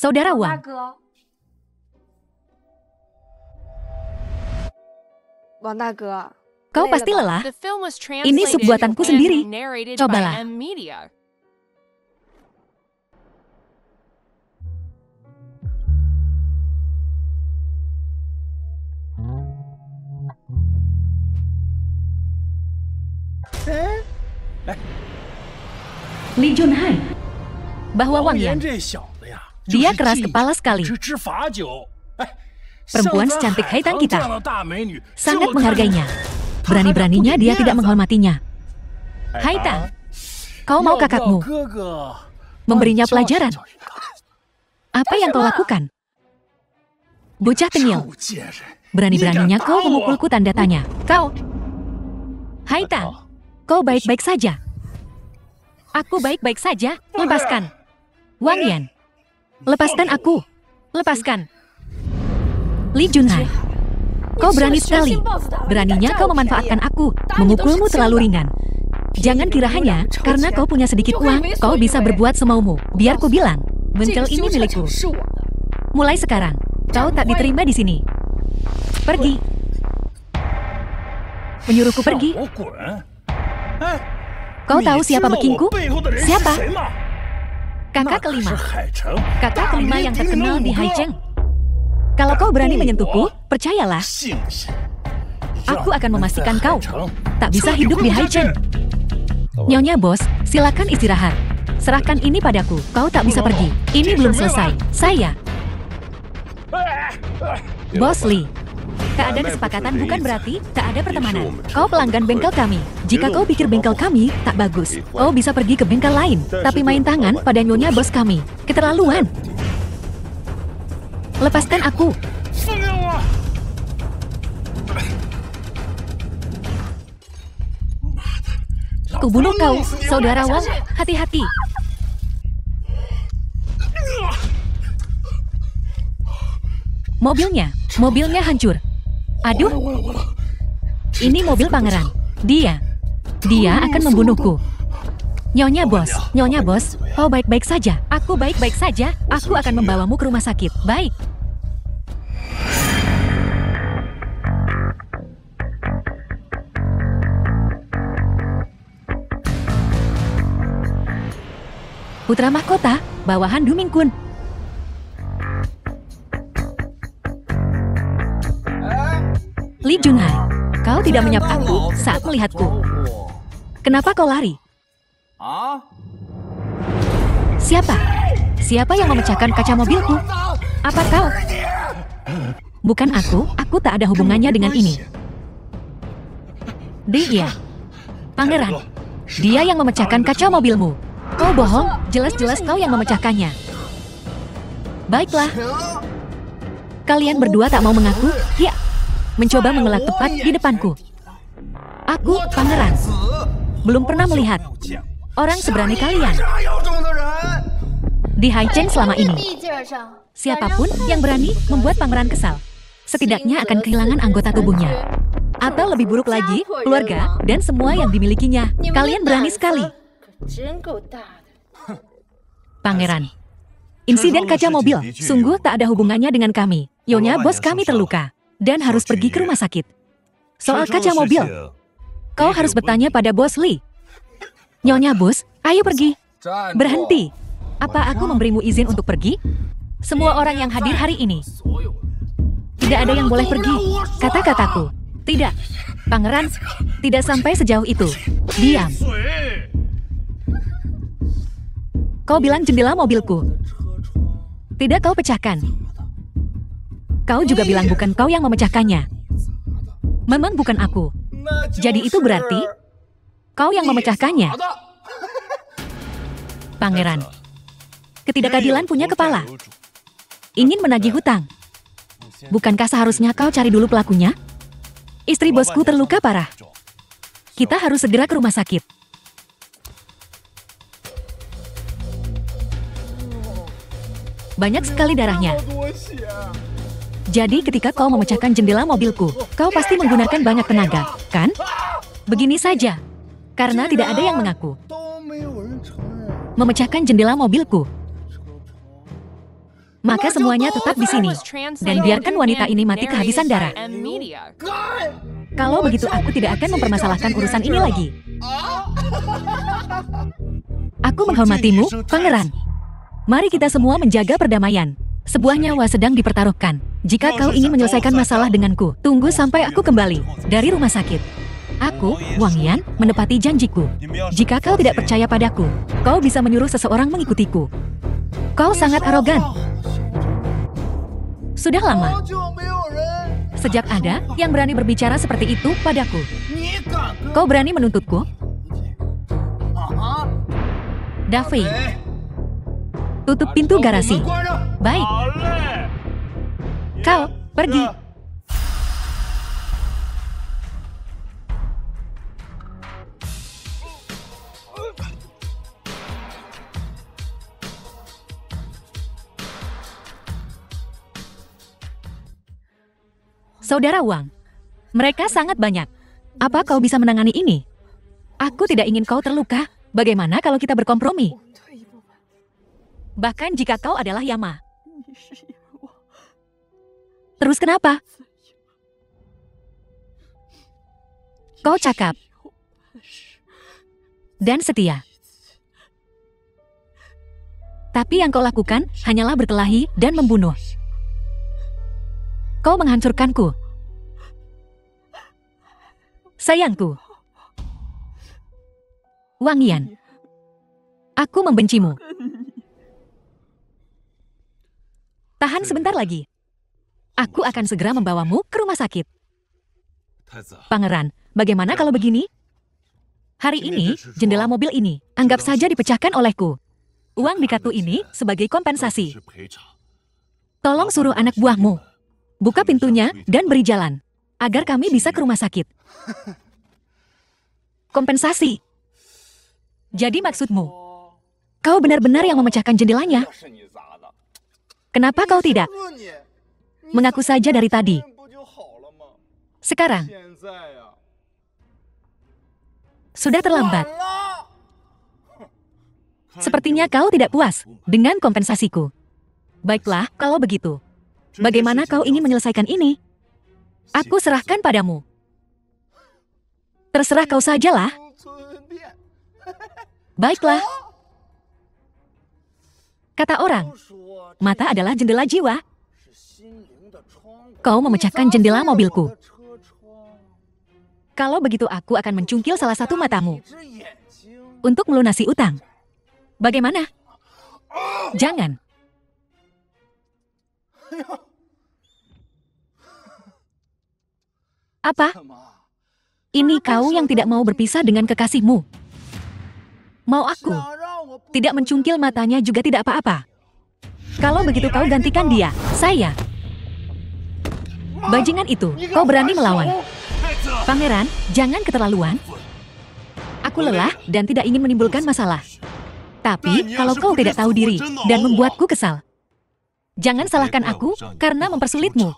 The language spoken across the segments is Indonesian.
Saudara Wang. Kau pasti lelah. Ini sup buatanku sendiri. Cobalah. Li Junhai. Bahwa Wang Yan. Dia keras kepala sekali. Perempuan secantik Haitang kita sangat menghargainya. Berani-beraninya dia tidak menghormatinya. Haitang, kau mau kakakmu memberinya pelajaran? Apa yang kau lakukan? Bocah tengil. Berani-beraninya kau memukulku, tanda tanya. Kau, Haitang, kau baik-baik saja. Aku baik-baik saja. Lepaskan. Wang Yan, lepaskan aku. Lepaskan. Li Junhai, kau berani sekali. Beraninya kau memanfaatkan aku. Memukulmu terlalu ringan. Jangan kira hanya karena kau punya sedikit uang, kau bisa berbuat semaumu. Biar ku bilang, bengkel ini milikku. Mulai sekarang, kau tak diterima di sini. Pergi. Menyuruhku pergi. Kau tahu siapa bekingku? Siapa? Kakak kelima. Kakak kelima yang terkenal di Haicheng. Kalau kau berani menyentuhku, percayalah. Aku akan memastikan kau tak bisa hidup di Haicheng. Nyonya bos, silakan istirahat. Serahkan ini padaku. Kau tak bisa pergi. Ini belum selesai. Saya. Bos Li. Tak ada kesepakatan bukan berarti tak ada pertemanan. Kau pelanggan bengkel kami. Jika kau pikir bengkel kami tak bagus, kau bisa pergi ke bengkel lain. Tapi main tangan pada nyonya bos kami. Keterlaluan. Lepaskan aku. Kubunuh kau, saudara Wang. Hati-hati. Mobilnya hancur. Aduh, ini mobil pangeran. Dia akan membunuhku. Nyonya bos, kau baik-baik saja. Aku baik-baik saja. Aku akan membawamu ke rumah sakit. Baik. Putra mahkota, bawahan Du Mingkun. Li Junhai, kau tidak menyapa aku saat melihatku. Kenapa kau lari? Siapa? Siapa yang memecahkan kaca mobilku? Apa kau? Bukan aku tak ada hubungannya dengan ini. Dia, pangeran. Dia yang memecahkan kaca mobilmu. Kau bohong, jelas-jelas kau yang memecahkannya. Baiklah. Kalian berdua tak mau mengaku? Ya. Mencoba mengelak tepat di depanku. Aku, pangeran, belum pernah melihat orang seberani kalian di Haicheng selama ini. Siapapun yang berani membuat pangeran kesal, setidaknya akan kehilangan anggota tubuhnya. Atau lebih buruk lagi, keluarga dan semua yang dimilikinya. Kalian berani sekali. Pangeran, insiden kaca mobil sungguh tak ada hubungannya dengan kami. Nyonya bos kami terluka dan harus pergi ke rumah sakit. Soal kaca mobil, kau harus bertanya pada bos Li. Nyonya bos, ayo pergi. Berhenti. Apa aku memberimu izin untuk pergi? Semua orang yang hadir hari ini. Tidak ada yang boleh pergi. Kata-kataku. Tidak. Pangeran, tidak sampai sejauh itu. Diam. Kau bilang jendela mobilku. Tidak kau pecahkan. Kau juga bilang bukan kau yang memecahkannya. Memang bukan aku. Jadi itu berarti kau yang memecahkannya. Pangeran, ketidakadilan punya kepala. Ingin menagih hutang. Bukankah seharusnya kau cari dulu pelakunya? Istri bosku terluka parah. Kita harus segera ke rumah sakit. Banyak sekali darahnya. Jadi ketika kau memecahkan jendela mobilku, kau pasti menggunakan banyak tenaga, kan? Begini saja, karena tidak ada yang mengaku. Memecahkan jendela mobilku. Maka semuanya tetap di sini. Dan biarkan wanita ini mati kehabisan darah. Kalau begitu aku tidak akan mempermasalahkan urusan ini lagi. Aku menghormatimu, pangeran. Mari kita semua menjaga perdamaian. Sebuah nyawa sedang dipertaruhkan. Jika kau ingin menyelesaikan masalah denganku, tunggu sampai aku kembali dari rumah sakit. Aku, Wang Yan, menepati janjiku. Jika kau tidak percaya padaku, kau bisa menyuruh seseorang mengikutiku. Kau sangat arogan. Sudah lama. Sejak ada yang berani berbicara seperti itu padaku. Kau berani menuntutku? Davey. Tutup pintu garasi. Baik. Kau, pergi. Saudara Wang, mereka sangat banyak. Apa kau bisa menangani ini? Aku tidak ingin kau terluka. Bagaimana kalau kita berkompromi? Bahkan jika kau adalah Yama. Terus kenapa? Kau cakap. Dan setia. Tapi yang kau lakukan hanyalah berkelahi dan membunuh. Kau menghancurkanku. Sayangku. Wang Yan. Aku membencimu. Tahan sebentar lagi. Aku akan segera membawamu ke rumah sakit. Pangeran, bagaimana kalau begini? Hari ini, jendela mobil ini, anggap saja dipecahkan olehku. Uang di kartu ini sebagai kompensasi. Tolong suruh anak buahmu. Buka pintunya dan beri jalan. Agar kami bisa ke rumah sakit. Kompensasi. Jadi maksudmu, kau benar-benar yang memecahkan jendelanya? Kenapa kau tidak? Mengaku saja dari tadi. Sekarang. Sudah terlambat. Sepertinya kau tidak puas dengan kompensasiku. Baiklah, kalau begitu. Bagaimana kau ingin menyelesaikan ini? Aku serahkan padamu. Terserah kau sajalah. Baiklah. Kata orang, mata adalah jendela jiwa. Kau memecahkan jendela mobilku. Kalau begitu aku akan mencungkil salah satu matamu. Untuk melunasi utang. Bagaimana? Jangan. Apa? Ini kau yang tidak mau berpisah dengan kekasihmu. Mau aku? Tidak mencungkil matanya juga tidak apa-apa. Kalau begitu kau gantikan dia, saya. Bajingan itu, kau berani melawan. Pangeran, jangan keterlaluan. Aku lelah dan tidak ingin menimbulkan masalah. Tapi, kalau kau tidak tahu diri dan membuatku kesal, jangan salahkan aku karena mempersulitmu.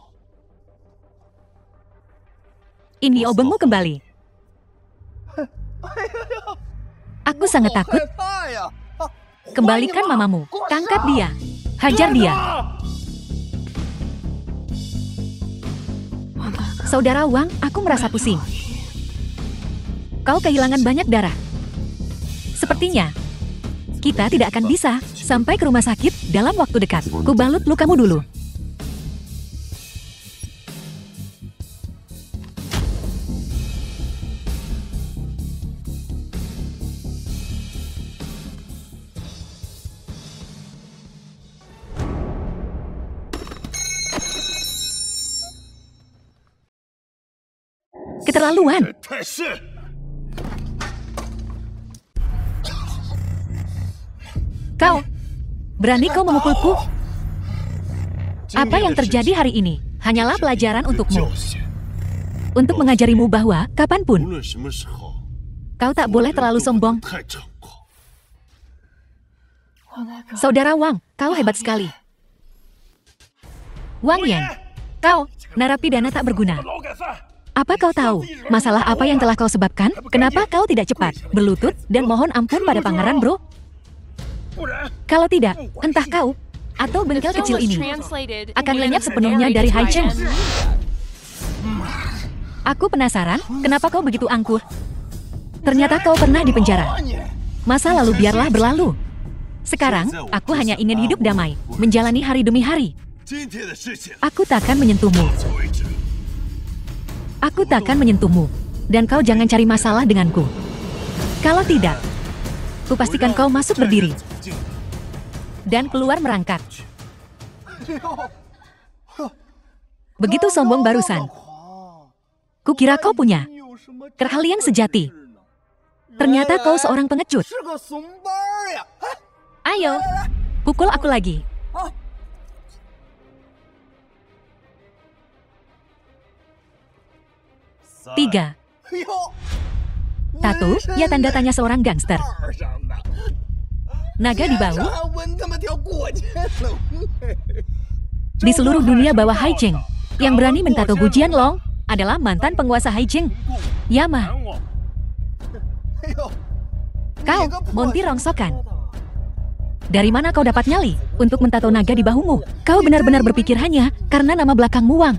Ini obengmu kembali. Aku sangat takut. Kembalikan mamamu. Tangkap dia. Hajar dia. Saudara Wang, aku merasa pusing. Kau kehilangan banyak darah. Sepertinya, kita tidak akan bisa sampai ke rumah sakit dalam waktu dekat. Kubalut lukamu dulu. Keterlaluan. Kau, berani kau memukulku? Apa yang terjadi hari ini hanyalah pelajaran untukmu. Untuk mengajarimu bahwa kapanpun, kau tak boleh terlalu sombong. Saudara Wang, kau hebat sekali. Wang Yan, kau, narapidana tak berguna. Apa kau tahu masalah apa yang telah kau sebabkan? Kenapa kau tidak cepat berlutut dan mohon ampun pada pangeran, bro? Kalau tidak, entah kau atau bengkel kecil ini akan lenyap sepenuhnya dari Haicheng. Aku penasaran, kenapa kau begitu angkuh? Ternyata kau pernah di penjara. Masa lalu biarlah berlalu. Sekarang, aku hanya ingin hidup damai, menjalani hari demi hari. Aku takkan menyentuhmu. Aku takkan menyentuhmu. Dan kau jangan cari masalah denganku. Kalau tidak, kupastikan kau masuk berdiri. Dan keluar merangkak. Begitu sombong barusan. Kukira kau punya keahlian sejati. Ternyata kau seorang pengecut. Ayo, pukul aku lagi. Tiga. Tato, ya tanda tanya seorang gangster. Naga di bahu. Di seluruh dunia bawah Haicheng, yang berani mentato Gu Jianlong adalah mantan penguasa Haicheng, Yama. Kau, montir rongsokan. Dari mana kau dapat nyali untuk mentato naga di bahumu? Kau benar-benar berpikir hanya karena nama belakangmu Wang.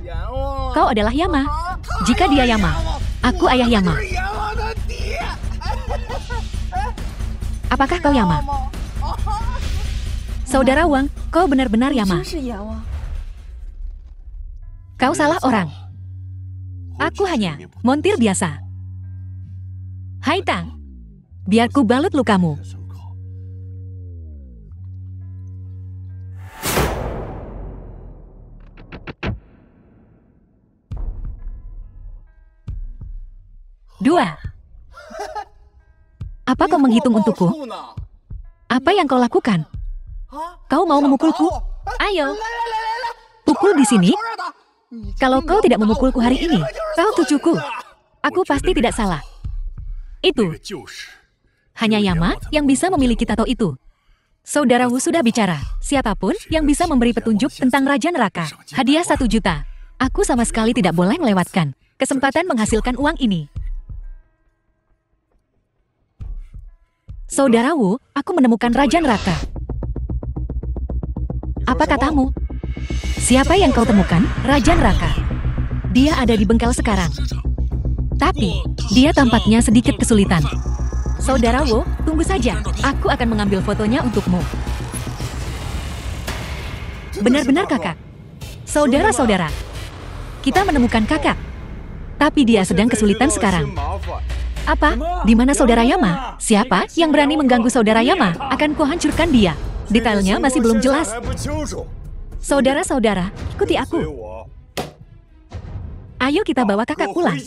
Kau adalah Yama. Jika dia Yama, aku ayah Yama. Apakah kau Yama? Saudara Wang, kau benar-benar Yama. Kau salah orang. Aku hanya montir biasa. Hai Tang, biar ku balut lukamu. Dua. Apa kau menghitung untukku? Apa yang kau lakukan? Kau mau memukulku? Ayo, pukul di sini. Kalau kau tidak memukulku hari ini, kau cucuku. Aku pasti tidak salah. Itu hanya Yama yang bisa memiliki tato itu. Saudara Wu sudah bicara. Siapapun yang bisa memberi petunjuk tentang Raja Neraka, hadiah 1 juta. Aku sama sekali tidak boleh melewatkan kesempatan menghasilkan uang ini. Saudara Wu, aku menemukan Raja Neraka. Apa katamu? Siapa yang kau temukan? Raja Neraka. Dia ada di bengkel sekarang. Tapi, dia tampaknya sedikit kesulitan. Saudara Wu, tunggu saja. Aku akan mengambil fotonya untukmu. Benar-benar kakak. Saudara-saudara, kita menemukan kakak. Tapi dia sedang kesulitan sekarang. Apa? Di mana saudara Yama? Siapa yang berani mengganggu saudara Yama? Akan kuhancurkan dia. Detailnya masih belum jelas. Saudara-saudara, ikuti aku. Ayo kita bawa kakak pulang.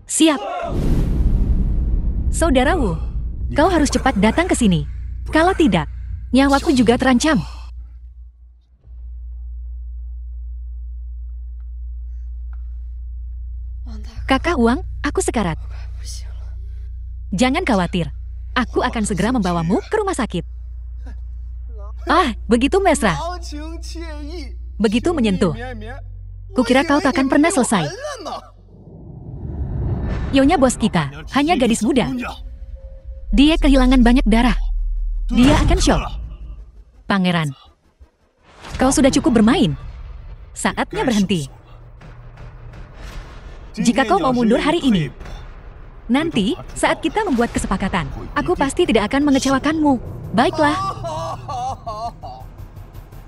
Siap. Saudara Wu, kau harus cepat datang ke sini. Kalau tidak, nyawaku juga terancam. Kakak Wang, aku sekarat. Jangan khawatir, aku akan segera membawamu ke rumah sakit. Ah, begitu mesra. Begitu menyentuh. Kukira kau takkan pernah selesai. Nyonya bos kita, hanya gadis muda. Dia kehilangan banyak darah. Dia akan syok. Pangeran, kau sudah cukup bermain. Saatnya berhenti. Jika kau mau mundur hari ini, nanti saat kita membuat kesepakatan, aku pasti tidak akan mengecewakanmu. Baiklah.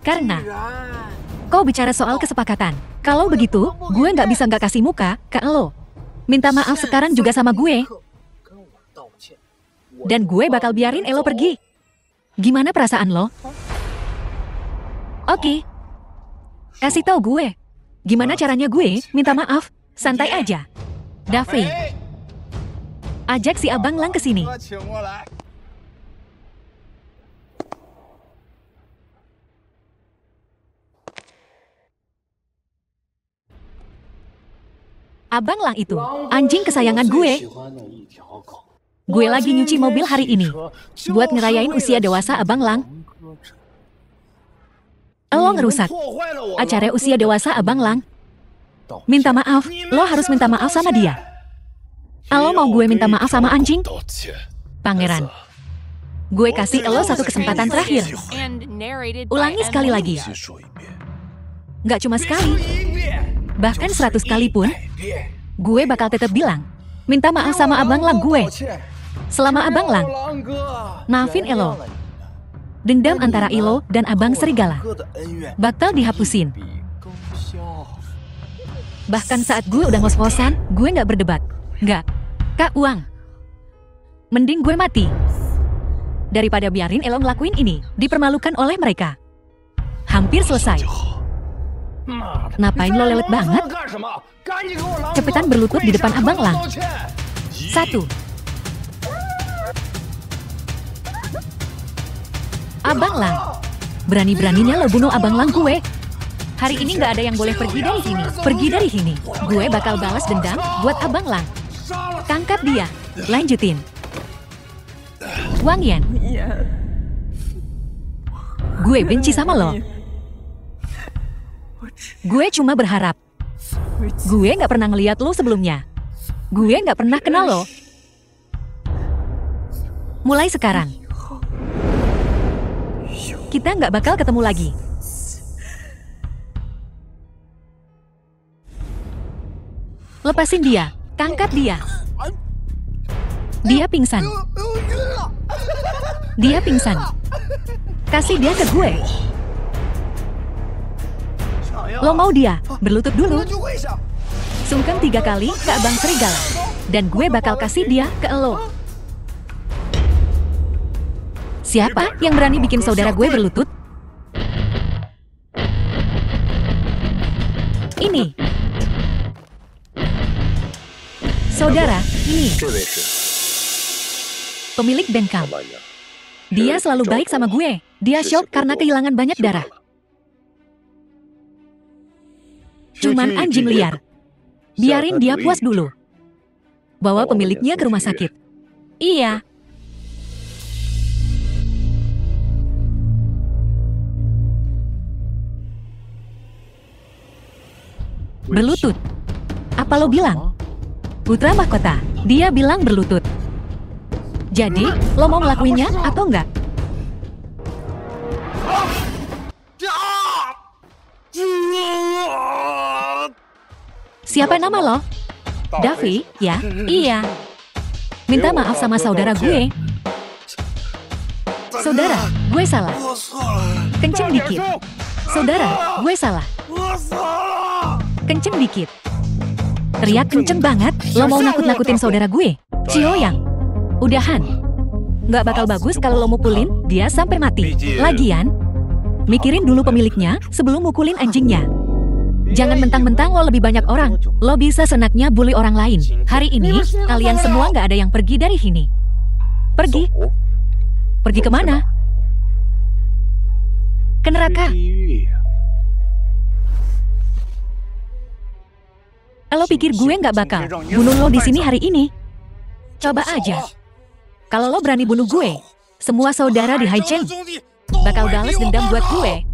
Karena kau bicara soal kesepakatan. Kalau begitu, gue nggak bisa nggak kasih muka ke lo. Minta maaf sekarang juga sama gue. Dan gue bakal biarin Elo pergi. Gimana perasaan lo? Oke. Kasih tahu gue. Gimana caranya gue minta maaf? Santai aja. Davi, ajak si Abang Lang ke sini. Abang Lang itu anjing kesayangan gue. Gue lagi nyuci mobil hari ini buat ngerayain usia dewasa Abang Lang. Lo ngerusak acara usia dewasa Abang Lang. Minta maaf, lo harus minta maaf sama dia. Lo mau gue minta maaf sama anjing? Pangeran, gue kasih lo satu kesempatan terakhir. Ulangi sekali lagi. Nggak cuma sekali. Bahkan 100 kali pun, gue bakal tetap bilang, minta maaf sama Abang Lang gue. Selama Abang Lang, maafin Elo. Dendam antara Elo dan Abang Serigala bakal dihapusin. Bahkan saat gue udah ngos-ngosan, gue nggak berdebat. Nggak, Kak Uang. Mending gue mati daripada biarin Elo ngelakuin ini, dipermalukan oleh mereka. Hampir selesai. Ngapain lo lelet banget? Cepetan berlutut di depan Abang Lang. 1. Abang Lang. Berani-beraninya lo bunuh Abang Lang gue. Hari ini nggak ada yang boleh pergi dari sini. Pergi dari sini. Gue bakal balas dendam buat Abang Lang. Tangkap dia. Lanjutin. Wang Yan. Gue benci sama lo. Gue cuma berharap. Gue nggak pernah ngeliat lo sebelumnya. Gue nggak pernah kenal lo. Mulai sekarang, kita nggak bakal ketemu lagi. Lepasin dia. Tangkap dia. Dia pingsan. Dia pingsan. Kasih dia ke gue. Lo mau dia? Berlutut dulu. Sungkem 3 kali ke Abang Serigala. Dan gue bakal kasih dia ke lo. Siapa yang berani bikin saudara gue berlutut? Ini. Saudara, ini. Pemilik bengkel. Dia selalu baik sama gue. Dia shock karena kehilangan banyak darah. Cuman anjing liar. Biarin dia puas dulu. Bawa pemiliknya ke rumah sakit. Iya. Berlutut. Apa lo bilang? Putra mahkota. Dia bilang berlutut. Jadi, lo mau ngelakuinnya atau enggak? Siapa nama lo? Davi, ya? Iya. Minta maaf sama saudara gue. Saudara, gue salah. Kenceng dikit. Saudara, gue salah. Kenceng dikit. Teriak kenceng banget. Lo mau nakut-nakutin saudara gue? Cioyang. Udahan. Nggak bakal bagus kalau lo mukulin dia sampai mati. Lagian, mikirin dulu pemiliknya sebelum mukulin anjingnya. Jangan mentang-mentang lo lebih banyak orang. Lo bisa senaknya bully orang lain. Hari ini, kalian semua nggak ada yang pergi dari sini. Pergi? Pergi kemana? Ke neraka. Lo pikir gue nggak bakal bunuh lo di sini hari ini? Coba aja. Kalau lo berani bunuh gue, semua saudara di Haicheng bakal balas dendam buat gue.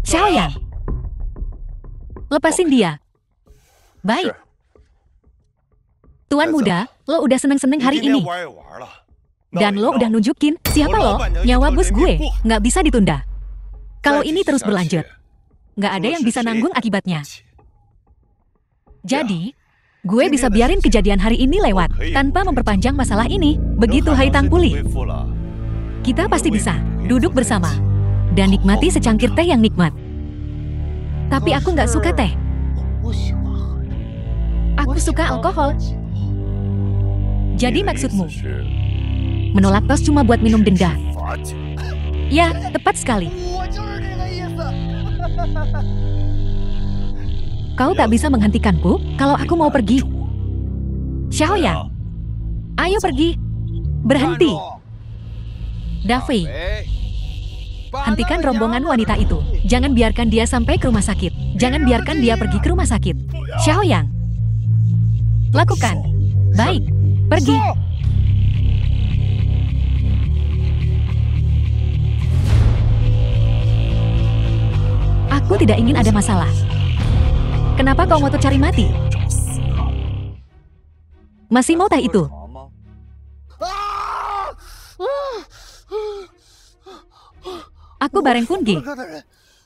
Xiaoyang. Lepasin dia. Baik. Tuan muda, lo udah seneng-seneng hari ini. Dan lo udah nunjukin siapa lo, nyawa bos gue, nggak bisa ditunda. Kalau ini terus berlanjut, nggak ada yang bisa nanggung akibatnya. Jadi, gue bisa biarin kejadian hari ini lewat tanpa memperpanjang masalah ini. Begitu Haitang pulih, kita pasti bisa duduk bersama dan nikmati secangkir teh yang nikmat. Tapi aku nggak suka teh. Aku suka alkohol. Jadi maksudmu, menolak tos cuma buat minum denda? Ya, tepat sekali. Kau tak bisa menghentikanku kalau aku mau pergi. Xiaoyang, ayo pergi. Berhenti. Davi, hentikan rombongan wanita itu. Jangan biarkan dia sampai ke rumah sakit. Jangan biarkan dia pergi ke rumah sakit. Xiaoyang, lakukan. Baik, pergi. Aku tidak ingin ada masalah. Kenapa kau ngotot cari mati? Masih mau teh itu? Aku Bareng Kunge.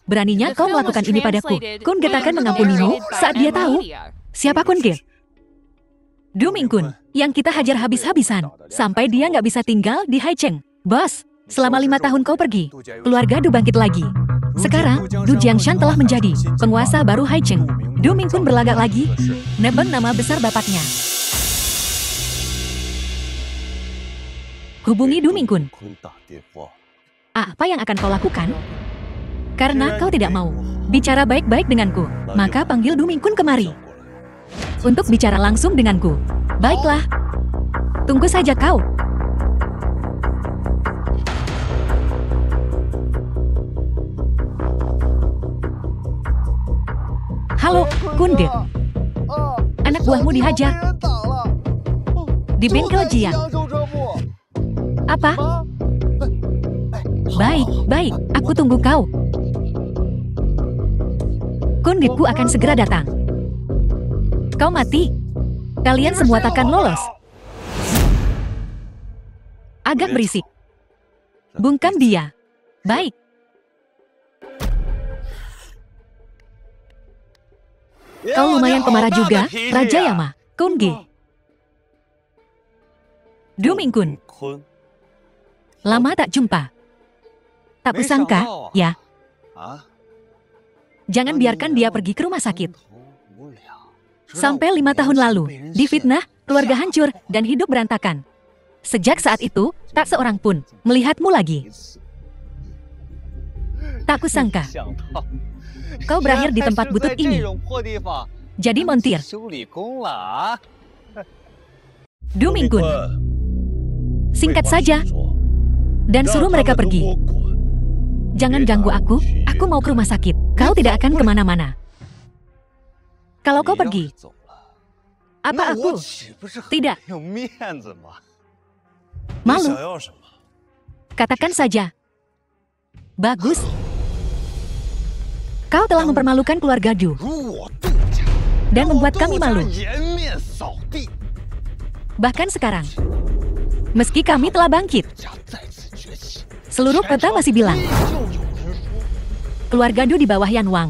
Beraninya kau melakukan ini padaku. Kunge akan mengampunimu saat dia tahu siapa Kunge. Du Mingkun, yang kita hajar habis-habisan, sampai dia nggak bisa tinggal di Haicheng. Bos, selama 5 tahun kau pergi, keluarga Du bangkit lagi. Sekarang, Du Jiangshan telah menjadi penguasa baru Haicheng. Du Mingkun berlagak lagi, nebeng nama besar bapaknya. Hubungi Du Mingkun. Apa yang akan kau lakukan? Karena kau tidak mau bicara baik-baik denganku, maka panggil Du Mingkun kemari untuk bicara langsung denganku. Baiklah, tunggu saja kau. Halo, Kunge. Anak buahmu dihajar di bengkel Jiang. Apa? Baik, aku tunggu kau. Kungeku akan segera datang. Kau mati. Kalian semua takkan lolos. Agak berisik. Bungkam dia. Baik. Kau lumayan pemarah juga, Raja Yama. Kunge. Du Mingkun. Lama tak jumpa. Tak kusangka, ya. Jangan biarkan dia pergi ke rumah sakit. Sampai 5 tahun lalu, difitnah, keluarga hancur, dan hidup berantakan. Sejak saat itu, tak seorang pun melihatmu lagi. Tak kusangka, kau berakhir di tempat butut ini. Jadi montir. Du Mingkun. Singkat saja, dan suruh mereka pergi. Jangan ganggu aku mau ke rumah sakit. Kau tidak akan kemana-mana. Kalau kau pergi, apa aku? Tidak. Malu. Katakan saja. Bagus. Kau telah mempermalukan keluarga Du dan membuat kami malu. Bahkan sekarang, meski kami telah bangkit, seluruh kota masih bilang, keluarga Du di bawah Yan Wang.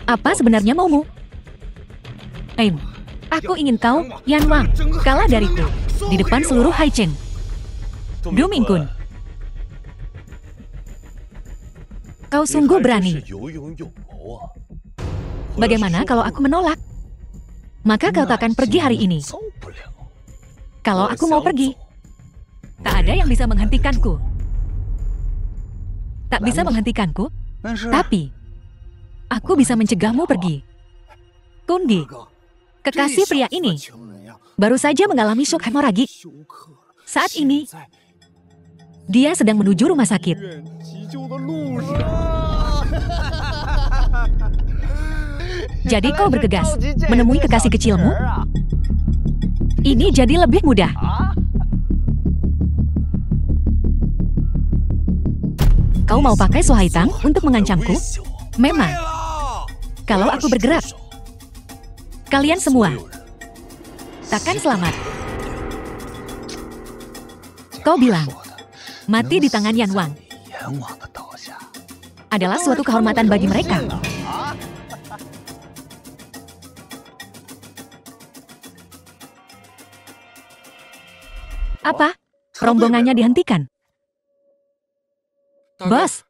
Apa sebenarnya maumu? Aku ingin kau, Yan Wang, kalah dariku di depan seluruh Haicheng. Du Mingkun. Kau sungguh berani. Bagaimana kalau aku menolak? Maka kau tak akan pergi hari ini. Kalau aku mau pergi, tak ada yang bisa menghentikanku. Tak bisa menghentikanku, tapi aku bisa mencegahmu pergi. Kunge, kekasih pria ini, baru saja mengalami shock hemoragi. Saat ini, dia sedang menuju rumah sakit. Jadi kau bergegas menemui kekasih kecilmu? Ini jadi lebih mudah. Kau mau pakai Suhaitang untuk mengancamku? Memang. Kalau aku bergerak, kalian semua takkan selamat. Kau bilang, mati di tangan Yan Wang adalah suatu kehormatan bagi mereka. Apa? Rombongannya dihentikan. Bos,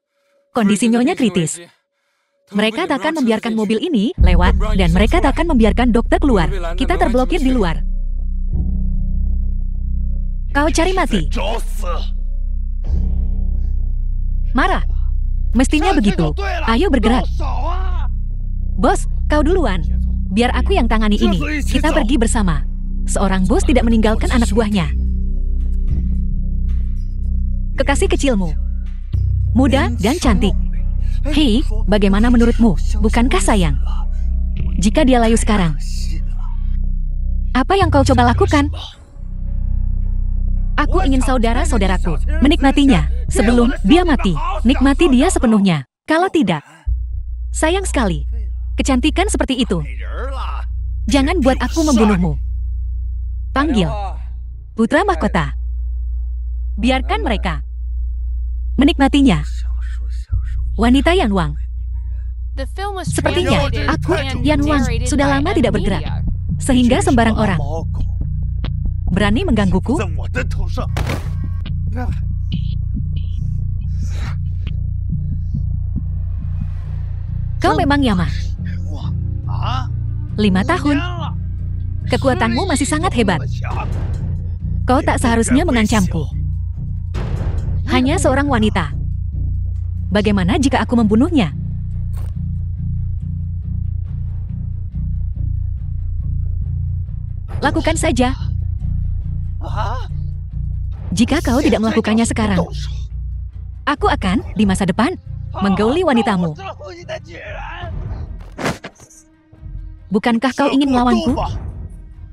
kondisi Nyonya kritis. Mereka tak akan membiarkan mobil ini lewat, dan mereka tak akan membiarkan dokter keluar. Kita terblokir di luar. Kau cari mati. Marah. Mestinya begitu. Ayo bergerak. Bos, kau duluan. Biar aku yang tangani ini. Kita pergi bersama. Seorang bos tidak meninggalkan anak buahnya. Kekasih kecilmu, muda dan cantik. Hei, bagaimana menurutmu? Bukankah sayang? Jika dia layu sekarang, apa yang kau coba lakukan? Aku ingin saudara-saudaraku menikmatinya sebelum dia mati. Nikmati dia sepenuhnya. Kalau tidak, sayang sekali. Kecantikan seperti itu. Jangan buat aku membunuhmu. Panggil putra mahkota. Biarkan mereka menikmatinya. Wanita Yan Wang. Sepertinya, aku, Yan Wang, sudah lama tidak bergerak. Sehingga sembarang orang berani menggangguku. Kau memang Yama. 5 tahun. Kekuatanmu masih sangat hebat. Kau tak seharusnya mengancamku. Hanya seorang wanita. Bagaimana jika aku membunuhnya? Lakukan saja. Jika kau tidak melakukannya sekarang, aku akan, di masa depan, menggauli wanitamu. Bukankah kau ingin melawanku?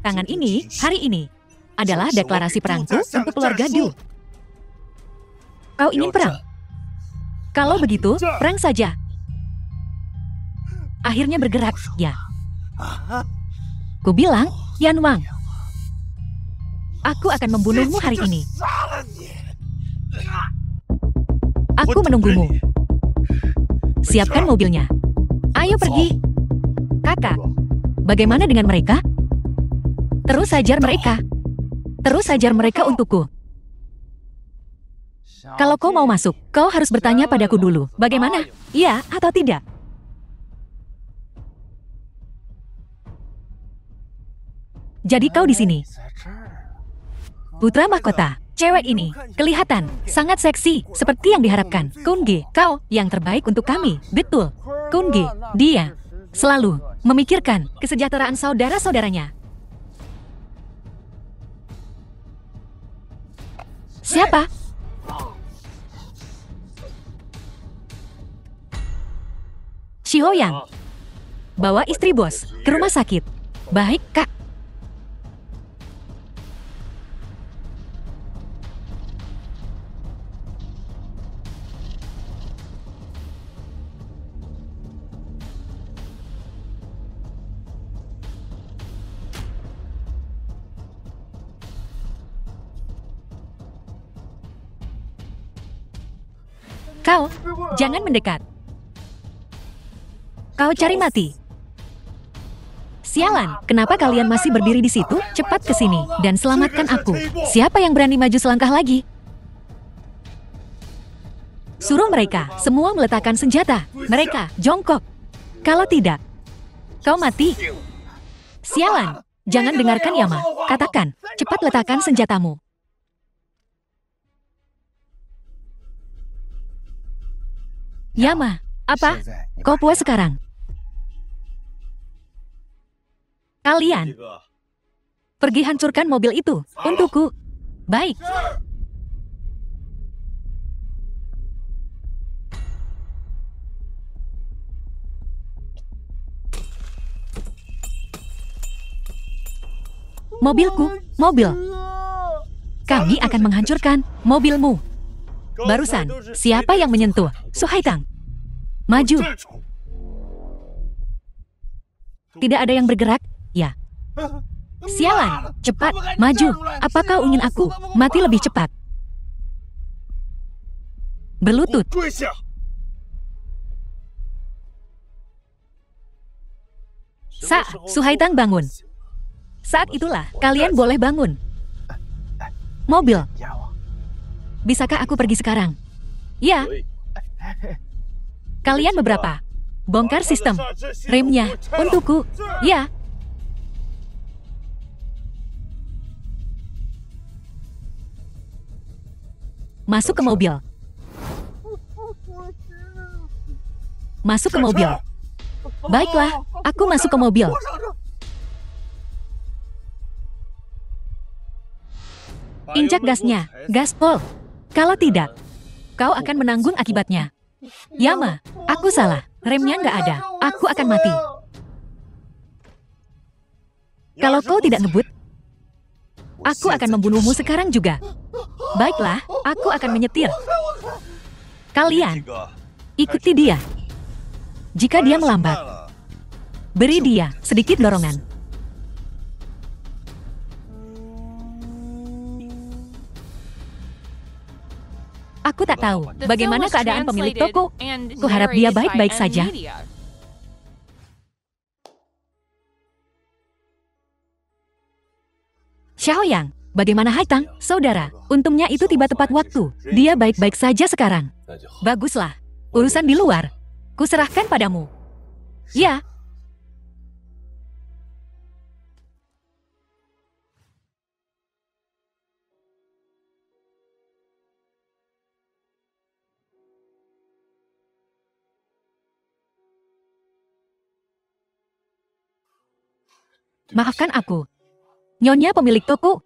Tangan ini, hari ini, adalah deklarasi perangku untuk keluarga Du. Kau ingin perang? Kalau begitu, perang saja. Akhirnya bergerak, ya. Ku bilang, Yan Wang, aku akan membunuhmu hari ini. Aku menunggumu. Siapkan mobilnya. Ayo pergi. Kakak, bagaimana dengan mereka? Terus hajar mereka. Terus hajar mereka untukku. Kalau kau mau masuk, kau harus bertanya padaku dulu. Bagaimana? Iya atau tidak? Jadi kau di sini. Putra mahkota. Cewek ini kelihatan sangat seksi, seperti yang diharapkan. Kunge, kau yang terbaik untuk kami. Betul. Kunge, dia selalu memikirkan kesejahteraan saudara-saudaranya. Siapa? Xiaoyang. Bawa istri bos ke rumah sakit. Baik, Kak. Kau, jangan mendekat. Kau cari mati. Sialan, kenapa kalian masih berdiri di situ? Cepat ke sini dan selamatkan aku. Siapa yang berani maju selangkah lagi? Suruh mereka semua meletakkan senjata. Mereka jongkok. Kalau tidak, kau mati. Sialan, jangan dengarkan Yama. Katakan, cepat letakkan senjatamu. Yama, apa? Kau puas sekarang? Kalian, pergi hancurkan mobil itu untukku. Baik. Mobilku, mobil. Kami akan menghancurkan mobilmu. Barusan, siapa yang menyentuh? Su Haitang. Maju. Tidak ada yang bergerak? Ya. Sialan, cepat, maju. Apa kau ingin aku mati lebih cepat? Berlutut. Su Haitang bangun. Saat itulah kalian boleh bangun. Mobil. Bisakah aku pergi sekarang? Ya. Kalian beberapa. Bongkar sistem. Remnya untukku. Ya. Masuk ke mobil. Masuk ke mobil. Baiklah, aku masuk ke mobil. Injak gasnya, gaspol. Kalau tidak, kau akan menanggung akibatnya. Yama, aku salah. Remnya nggak ada. Aku akan mati. Kalau kau tidak ngebut, aku akan membunuhmu sekarang juga. Baiklah, aku akan menyetir. Kalian, ikuti dia. Jika dia melambat, beri dia sedikit dorongan. Aku tak tahu bagaimana keadaan pemilik toko. Kuharap dia baik-baik saja. Xiaoyang, bagaimana Haitang, saudara? Untungnya itu tiba tepat waktu. Dia baik-baik saja sekarang. Baguslah. Urusan di luar. Kuserahkan padamu. Ya. Maafkan aku. Nyonya pemilik toko.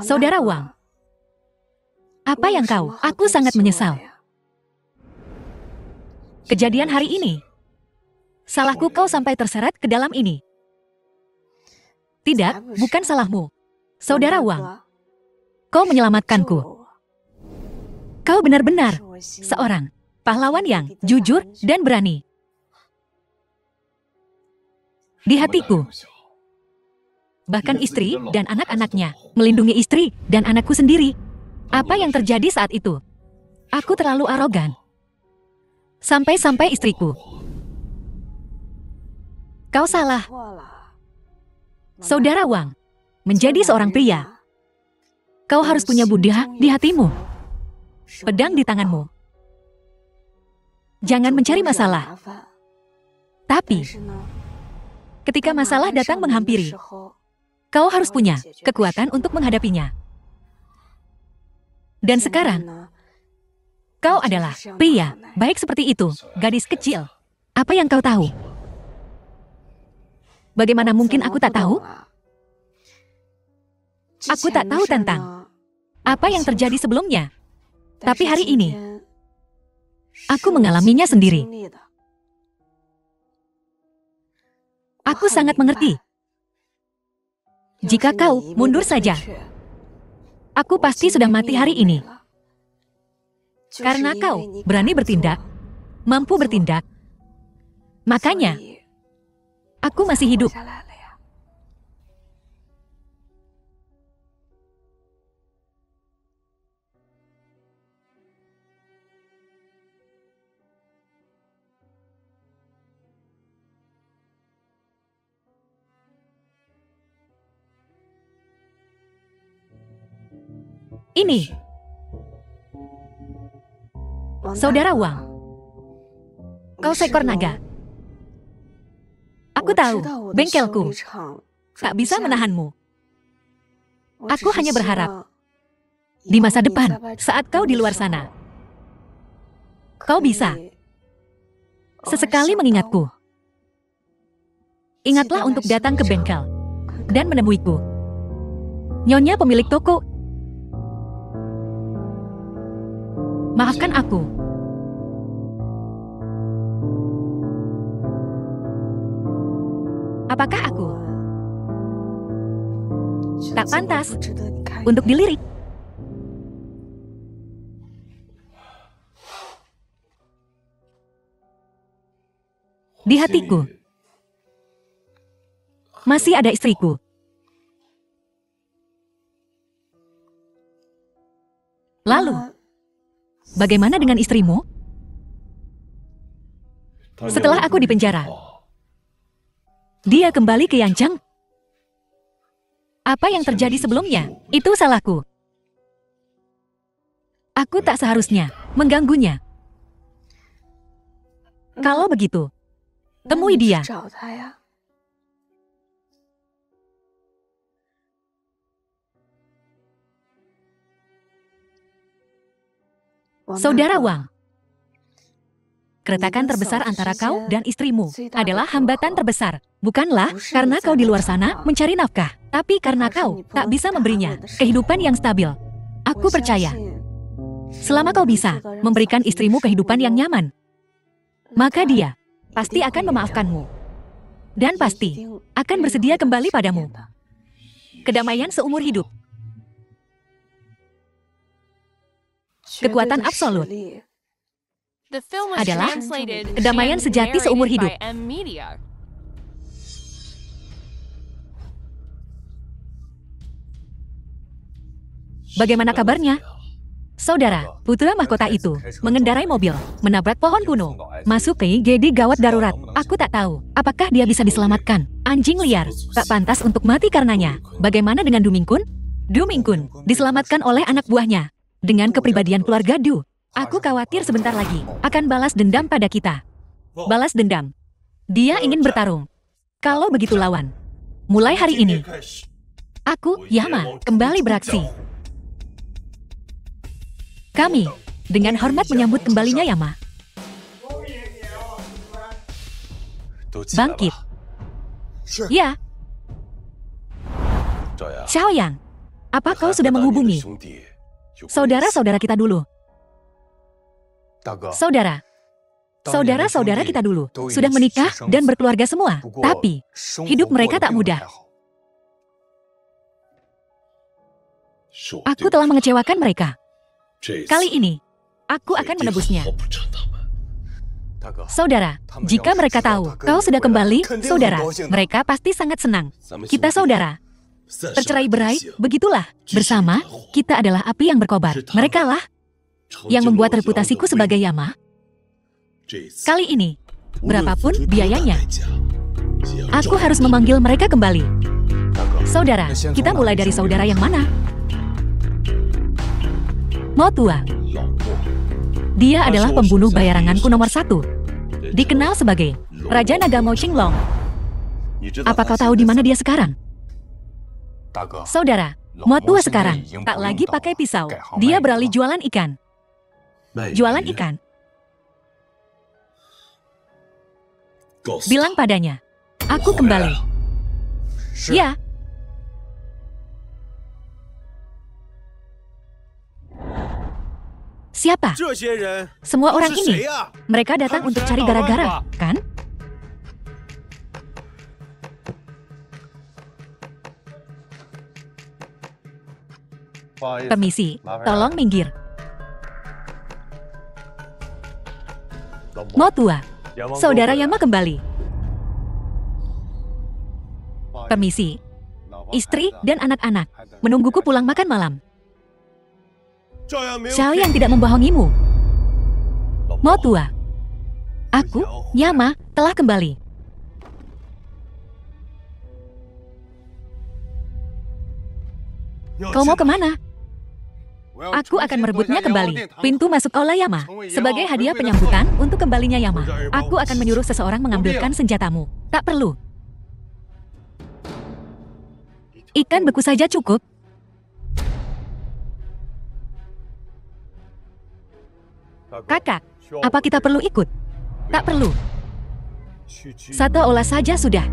Saudara Wang. Apa yang kau? Aku sangat menyesal. Kejadian hari ini. Salahku kau sampai terseret ke dalam ini. Tidak, bukan salahmu. Saudara Wang. Kau menyelamatkanku. Kau benar-benar seorang pahlawan yang jujur dan berani. Di hatiku. Bahkan istri dan anak-anaknya melindungi istri dan anakku sendiri. Apa yang terjadi saat itu? Aku terlalu arogan. Sampai-sampai istriku. Kau salah. Saudara Wang, menjadi seorang pria, kau harus punya Buddha di hatimu. Pedang di tanganmu. Jangan mencari masalah. Tapi, ketika masalah datang menghampiri, kau harus punya kekuatan untuk menghadapinya. Dan sekarang, kau adalah pria, baik seperti itu, gadis kecil. Apa yang kau tahu? Bagaimana mungkin aku tak tahu? Aku tak tahu tentang apa yang terjadi sebelumnya. Tapi hari ini, aku mengalaminya sendiri. Aku sangat mengerti. Jika kau mundur saja, aku pasti sudah mati hari ini. Karena kau berani bertindak, mampu bertindak. Makanya, aku masih hidup. Ini. Saudara Wang. Kau seekor naga. Aku tahu, bengkelku tak bisa menahanmu. Aku hanya berharap, di masa depan, saat kau di luar sana, kau bisa sesekali mengingatku. Ingatlah untuk datang ke bengkel dan menemuiku. Nyonya pemilik toko. Maafkan aku. Apakah aku tak pantas untuk dilirik? Di hatiku masih ada istriku. Lalu, bagaimana dengan istrimu? Setelah aku di penjara, dia kembali ke Yancheng. Apa yang terjadi sebelumnya, itu salahku. Aku tak seharusnya mengganggunya. Kalau begitu, temui dia. Saudara Wang, keretakan terbesar antara kau dan istrimu adalah hambatan terbesar. Bukanlah karena kau di luar sana mencari nafkah, tapi karena kau tak bisa memberinya kehidupan yang stabil. Aku percaya, selama kau bisa memberikan istrimu kehidupan yang nyaman, maka dia pasti akan memaafkanmu. Dan pasti akan bersedia kembali padamu. Kedamaian seumur hidup. Kekuatan absolut adalah kedamaian sejati seumur hidup. Bagaimana kabarnya? Saudara, putra mahkota itu mengendarai mobil, menabrak pohon kuno, masuk ke IGD gawat darurat. Aku tak tahu, apakah dia bisa diselamatkan. Anjing liar, tak pantas untuk mati karenanya. Bagaimana dengan Du Mingkun? Du Mingkun diselamatkan oleh anak buahnya. Dengan kepribadian keluarga Du, aku khawatir sebentar lagi akan balas dendam pada kita. Balas dendam. Dia ingin bertarung. Kalau begitu lawan. Mulai hari ini, aku, Yama, kembali beraksi. Kami, dengan hormat menyambut kembalinya Yama. Bangkit. Ya. Xiaoyang, apa kau sudah menghubungi saudara-saudara kita dulu? Saudara-saudara kita dulu sudah menikah dan berkeluarga semua, tapi hidup mereka tak mudah. Aku telah mengecewakan mereka. Kali ini, aku akan menebusnya. Saudara, jika mereka tahu kau sudah kembali, saudara, mereka pasti sangat senang. Kita saudara, tercerai-berai, begitulah. Bersama, kita adalah api yang berkobar. Mereka lah yang membuat reputasiku sebagai Yama. Kali ini, berapapun biayanya, aku harus memanggil mereka kembali. Saudara, kita mulai dari saudara yang mana? Mo Tua. Dia adalah pembunuh bayaranganku nomor 1. Dikenal sebagai Raja Naga Mo Qinglong. Apa kau tahu di mana dia sekarang? Saudara, Mo Tua sekarang tak lagi pakai pisau. Dia beralih jualan ikan. Jualan ikan. Bilang padanya, aku kembali. Ya. Siapa? Semua orang ini. Mereka datang untuk cari gara-gara, kan? Permisi, tolong minggir. Mo Tua, saudara Yama kembali. Permisi, istri dan anak-anak menungguku pulang makan malam. Xiaoyang tidak membohongimu. Mo Tua, aku, Yama, telah kembali. Kau mau kemana? Aku akan merebutnya kembali. Pintu masuk Aula Yama. Sebagai hadiah penyambutan untuk kembalinya Yama, aku akan menyuruh seseorang mengambilkan senjatamu. Tak perlu. Ikan beku saja cukup. Kakak, apa kita perlu ikut? Tak perlu. Satu olah saja sudah.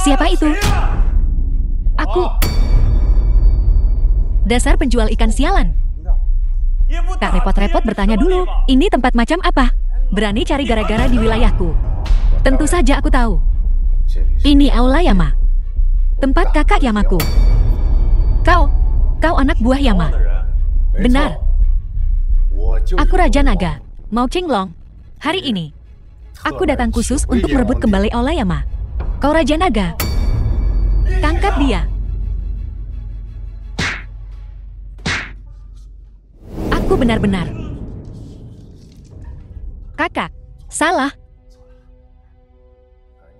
Siapa itu? Aku. Dasar penjual ikan sialan. Tak repot-repot bertanya dulu, ini tempat macam apa? Berani cari gara-gara di wilayahku. Tentu saja aku tahu. Ini Aula Yama. Tempat kakak Yamaku. Kau anak buah Yama. Benar. Aku Raja Naga, Mo Qinglong. Hari ini, aku datang khusus untuk merebut kembali Aula Yama. Kau Raja Naga. Tangkap dia. Aku benar-benar. Kakak, salah.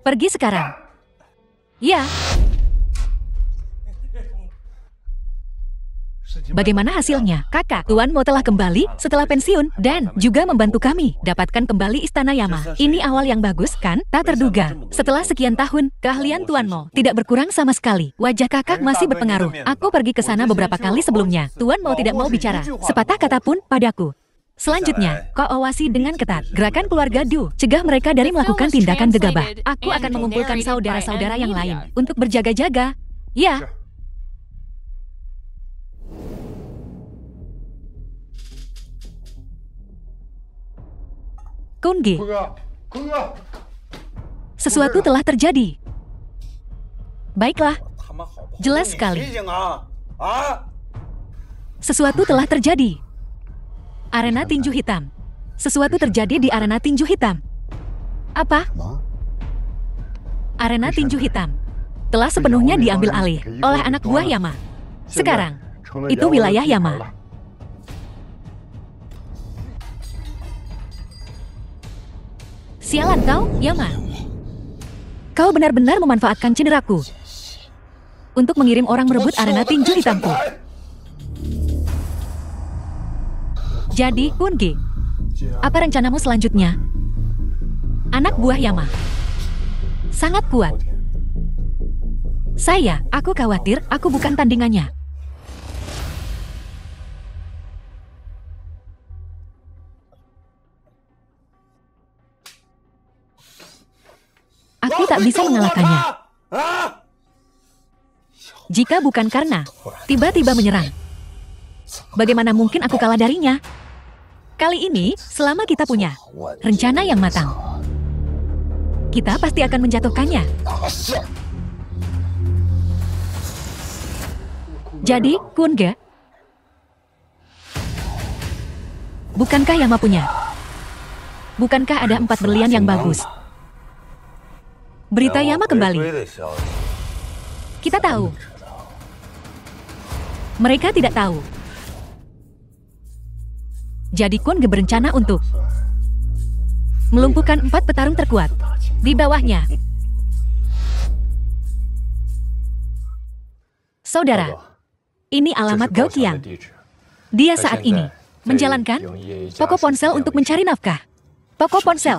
Pergi sekarang. Ya. Bagaimana hasilnya? Kakak, Tuan Mo telah kembali setelah pensiun dan juga membantu kami dapatkan kembali Istana Yama. Ini awal yang bagus, kan? Tak terduga. Setelah sekian tahun, keahlian Tuan Mo tidak berkurang sama sekali. Wajah kakak masih berpengaruh. Aku pergi ke sana beberapa kali sebelumnya. Tuan Mo tidak mau bicara sepatah kata pun padaku. Selanjutnya, kau awasi dengan ketat gerakan keluarga Du. Cegah mereka dari melakukan tindakan gegabah. Aku akan mengumpulkan saudara-saudara yang lain untuk berjaga-jaga. Ya. Kunge. Sesuatu telah terjadi. Baiklah. Jelas sekali. Sesuatu telah terjadi. Arena tinju hitam. Sesuatu terjadi di arena tinju hitam. Apa? Arena tinju hitam telah sepenuhnya diambil alih oleh anak buah Yama. Sekarang, itu wilayah Yama. Sialan kau, Yama. Kau benar-benar memanfaatkan cederaku untuk mengirim orang merebut arena tinju hitamku. Jadi, Kunge, apa rencanamu selanjutnya? Anak buah Yama sangat kuat. Aku khawatir aku bukan tandingannya. Aku tak bisa mengalahkannya. Jika bukan karena tiba-tiba menyerang, bagaimana mungkin aku kalah darinya? Kali ini, selama kita punya rencana yang matang, kita pasti akan menjatuhkannya. Jadi, Kunge, bukankah Yama punya? Bukankah ada 4 berlian yang bagus? Berita Yama kembali. Kita tahu. Mereka tidak tahu. Jadi Kunge berencana untuk melumpuhkan 4 petarung terkuat di bawahnya. Saudara, ini alamat Gao Qiang. Dia saat ini menjalankan toko ponsel untuk mencari nafkah. Toko ponsel.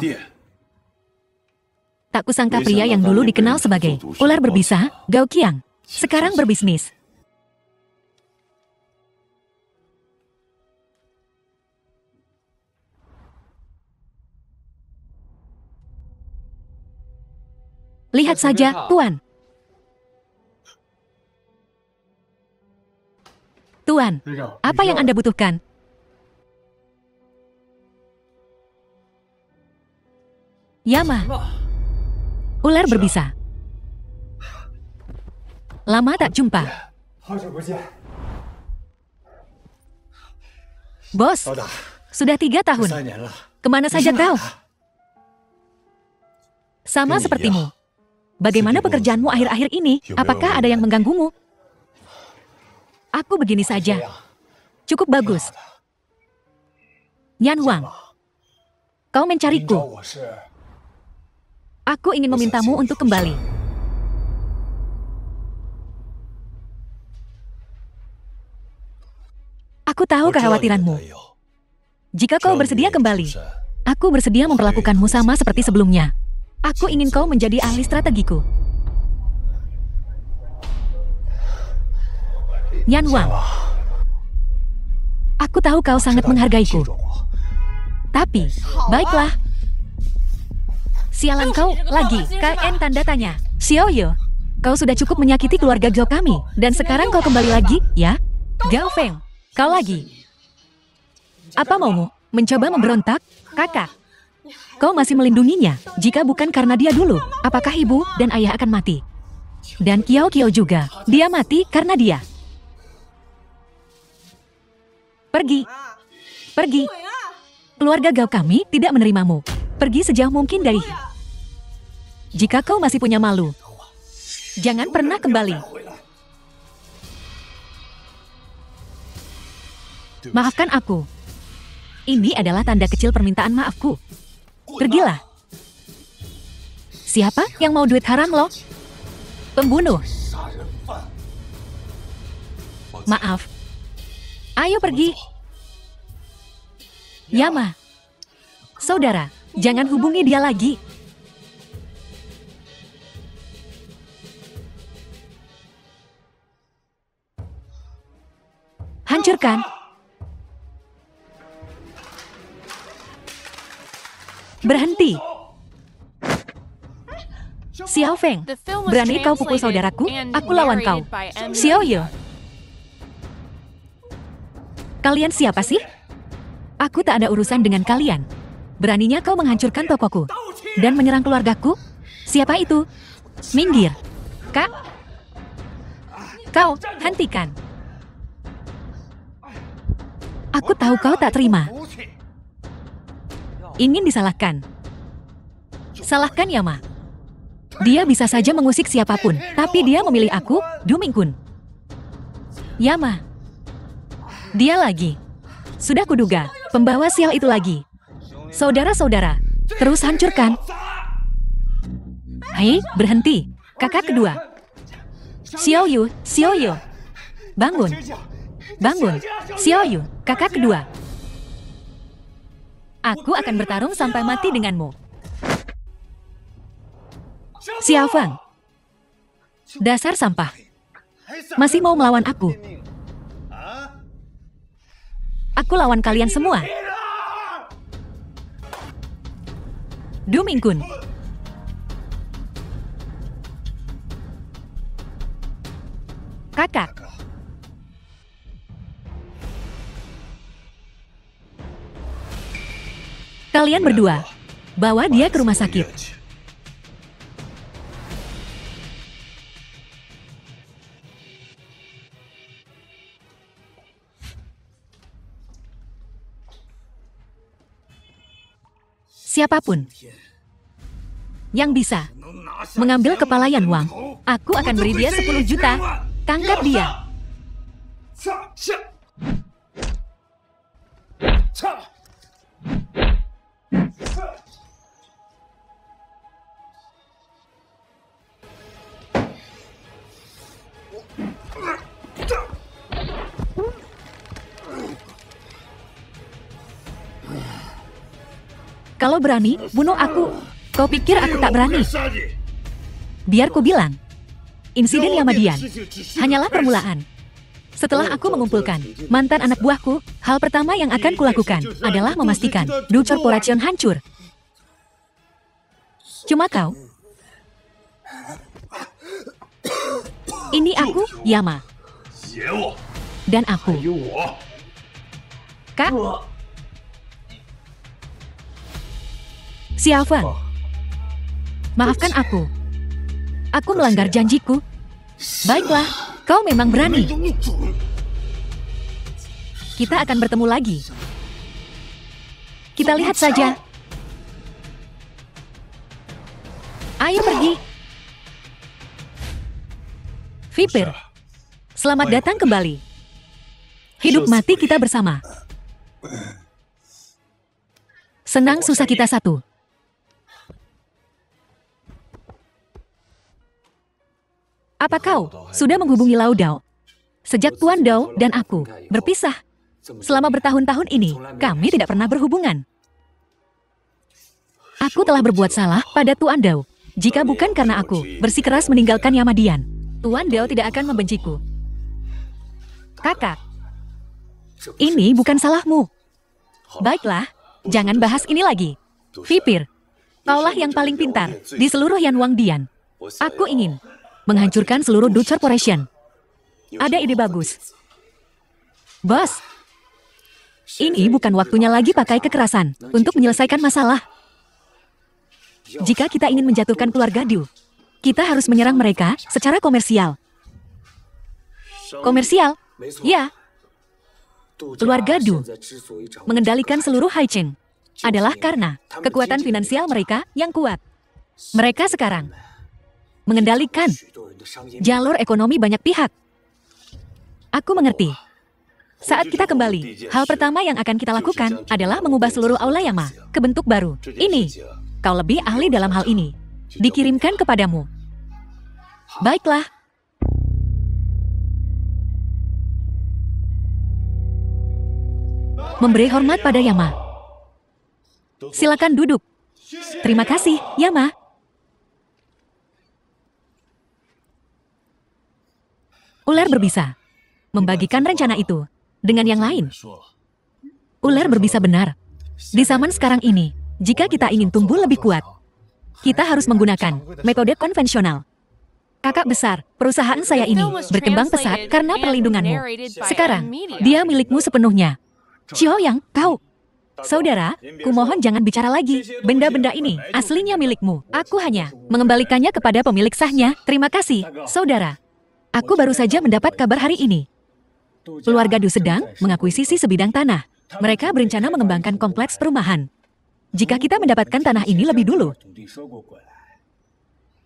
Tak kusangka pria yang dulu dikenal sebagai ular berbisa, Gao Qiang, sekarang berbisnis. Lihat saja, Tuan. Tuan, apa yang Anda butuhkan? Yama. Ular berbisa. Lama tak jumpa. Bos, sudah 3 tahun. Kemana saja kau? Sama sepertimu. Bagaimana pekerjaanmu akhir-akhir ini? Apakah ada yang mengganggumu? Aku begini saja. Cukup bagus. Yan Wang, kau mencariku. Aku ingin memintamu untuk kembali. Aku tahu kekhawatiranmu. Jika kau bersedia kembali, aku bersedia memperlakukanmu sama seperti sebelumnya. Aku ingin kau menjadi ahli strategiku. Yan Wang, aku tahu kau sangat menghargaiku. Tapi, baiklah. Sialan kau lagi, KN tanda tanya. Xiaoyu, kau sudah cukup menyakiti keluarga Gao kami, dan sekarang kau kembali lagi, ya? Gao Feng, kau lagi. Apa maumu? Mencoba memberontak? Kakak, kau masih melindunginya. Jika bukan karena dia dulu, apakah ibu dan ayah akan mati? Dan Kiao juga, dia mati karena dia. Pergi. Pergi. Keluarga Gao kami tidak menerimamu. Pergi sejauh mungkin dari. Jika kau masih punya malu, jangan pernah kembali. Maafkan aku. Ini adalah tanda kecil permintaan maafku. Pergilah. Siapa yang mau duit haram lo? Pembunuh. Maaf. Ayo pergi. Yama. Saudara, jangan hubungi dia lagi. Hancurkan. Berhenti. Xiao Feng, berani kau pukul saudaraku? Aku lawan kau. Xiaoyu. Kalian siapa sih? Aku tak ada urusan dengan kalian. Beraninya kau menghancurkan tokoku dan menyerang keluargaku? Siapa itu? Minggir. Kak. Kau, hentikan. Aku tahu kau tak terima. Ingin disalahkan. Salahkan Yama. Dia bisa saja mengusik siapapun, tapi dia memilih aku, Du Mingkun. Yama. Dia lagi. Sudah kuduga, pembawa sial itu lagi. Saudara-saudara, terus hancurkan. Hei, berhenti. Kakak kedua. Xiao Yu. Bangun. Bangun. Xiao Yu, kakak kedua. Aku akan bertarung sampai mati denganmu. Xiao Fang. Dasar sampah. Masih mau melawan aku? Aku lawan kalian semua. Du Mingkun. Kakak. Kalian berdua, bawa dia ke rumah sakit. Siapapun yang bisa mengambil kepala Yan Wang, aku akan beri dia 10 juta. Tangkap dia. Kalau berani, bunuh aku. Kau pikir aku tak berani? Biar ku bilang, insiden Yamadian hanyalah permulaan. Setelah aku mengumpulkan mantan anak buahku, hal pertama yang akan kulakukan adalah memastikan Du Corporation hancur. Cuma kau. Ini aku, Yama. Dan aku. Kak. Xiao Fang. Maafkan aku. Aku melanggar janjiku. Baiklah, kau memang berani. Kita akan bertemu lagi. Kita lihat saja. Ayo pergi. Viper, selamat datang kembali. Hidup mati kita bersama. Senang susah kita satu. Apa kau sudah menghubungi Lao Dao? Sejak Tuan Dao dan aku berpisah, selama bertahun-tahun ini, kami tidak pernah berhubungan. Aku telah berbuat salah pada Tuan Dao. Jika bukan karena aku bersikeras meninggalkan Yamadian, Tuan Dao tidak akan membenciku. Kakak, ini bukan salahmu. Baiklah, jangan bahas ini lagi. Vipir, kaulah yang paling pintar di seluruh Yan Wang Dian. Aku ingin menghancurkan seluruh Du Corporation. Ada ide bagus. Bos, ini bukan waktunya lagi pakai kekerasan untuk menyelesaikan masalah. Jika kita ingin menjatuhkan keluarga Du, kita harus menyerang mereka secara komersial. Komersial? Ya. Keluarga Du mengendalikan seluruh Haicheng adalah karena kekuatan finansial mereka yang kuat. Mereka sekarang mengendalikan jalur ekonomi banyak pihak. Aku mengerti. Saat kita kembali, hal pertama yang akan kita lakukan adalah mengubah seluruh aula Yama ke bentuk baru. Ini, kau lebih ahli dalam hal ini. Dikirimkan kepadamu. Baiklah. Memberi hormat pada Yama. Silakan duduk. Terima kasih, Yama. Ular berbisa membagikan rencana itu dengan yang lain. Ular berbisa benar. Di zaman sekarang ini, jika kita ingin tumbuh lebih kuat, kita harus menggunakan metode konvensional. Kakak besar, perusahaan saya ini berkembang pesat karena perlindunganmu. Sekarang, dia milikmu sepenuhnya. Xiaoyang, kau. Saudara, kumohon jangan bicara lagi. Benda-benda ini aslinya milikmu. Aku hanya mengembalikannya kepada pemilik sahnya. Terima kasih, saudara. Aku baru saja mendapat kabar hari ini. Keluarga Du sedang mengakuisisi sebidang tanah. Mereka berencana mengembangkan kompleks perumahan. Jika kita mendapatkan tanah ini lebih dulu,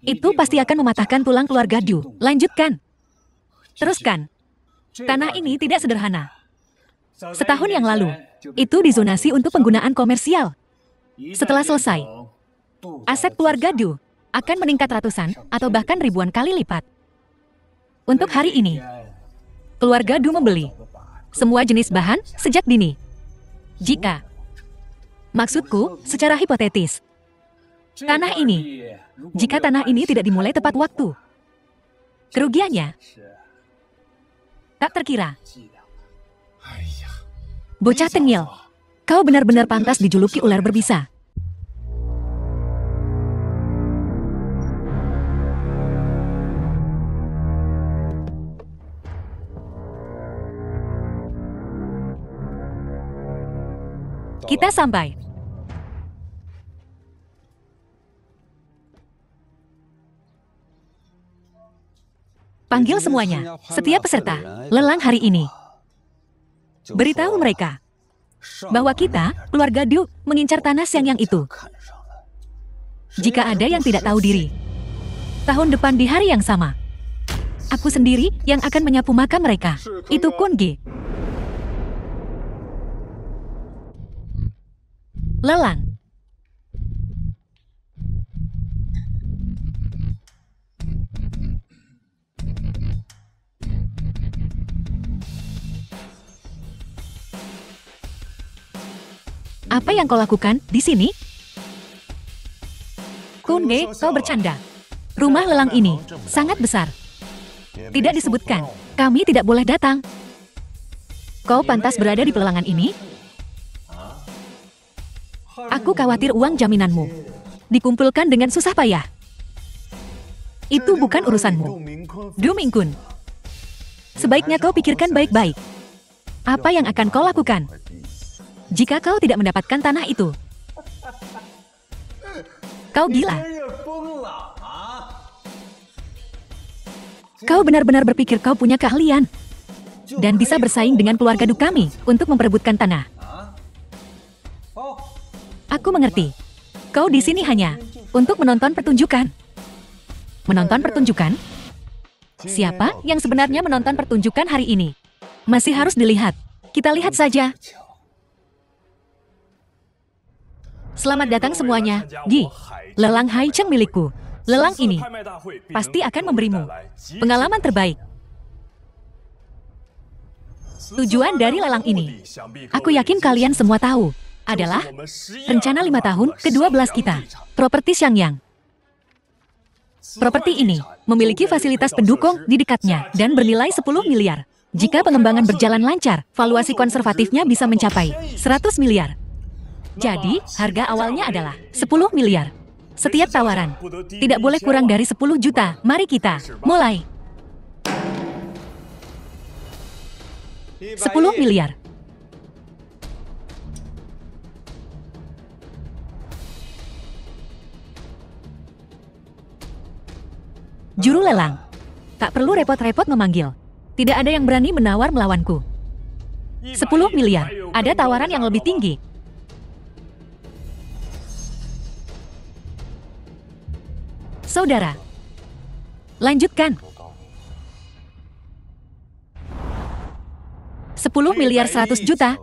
itu pasti akan mematahkan tulang keluarga Du. Lanjutkan. Teruskan. Tanah ini tidak sederhana. Setahun yang lalu, itu dizonasi untuk penggunaan komersial. Setelah selesai, aset keluarga Du akan meningkat ratusan atau bahkan ribuan kali lipat. Untuk hari ini, keluarga Du membeli semua jenis bahan sejak dini. Maksudku, secara hipotetis, jika tanah ini tidak dimulai tepat waktu, kerugiannya tak terkira. Bocah tengil, kau benar-benar pantas dijuluki ular berbisa. Kita sampai. Panggil semuanya, setiap peserta, lelang hari ini. Beritahu mereka bahwa kita, keluarga Du, mengincar tanah siang yang itu. Jika ada yang tidak tahu diri, tahun depan di hari yang sama, aku sendiri yang akan menyapu makam mereka. Itu Kun Ge. Lelang. Apa yang kau lakukan di sini? Kun Ge, kau bercanda. Rumah lelang ini sangat besar. Tidak disebutkan, kami tidak boleh datang. Kau pantas berada di pelelangan ini? Aku khawatir uang jaminanmu dikumpulkan dengan susah payah. Itu bukan urusanmu. Du Mingkun. Sebaiknya kau pikirkan baik-baik. Apa yang akan kau lakukan jika kau tidak mendapatkan tanah itu? Kau gila. Kau benar-benar berpikir kau punya keahlian dan bisa bersaing dengan keluarga Du kami untuk memperebutkan tanah. Aku mengerti. Kau di sini hanya untuk menonton pertunjukan. Menonton pertunjukan? Siapa yang sebenarnya menonton pertunjukan hari ini? Masih harus dilihat. Kita lihat saja. Selamat datang semuanya, Gi. Lelang Hai Cheng milikku. Lelang ini pasti akan memberimu pengalaman terbaik. Tujuan dari lelang ini, aku yakin kalian semua tahu, adalah rencana 5 tahun ke-12 kita, properti Xiangyang. Properti ini memiliki fasilitas pendukung di dekatnya dan bernilai 10 miliar. Jika pengembangan berjalan lancar, valuasi konservatifnya bisa mencapai 100 miliar. Jadi, harga awalnya adalah 10 miliar. Setiap tawaran tidak boleh kurang dari 10 juta. Mari kita mulai. 10 miliar. Juru lelang, tak perlu repot-repot memanggil. Tidak ada yang berani menawar melawanku. 10 miliar, ada tawaran yang lebih tinggi. Saudara, lanjutkan. 10 miliar 100 juta.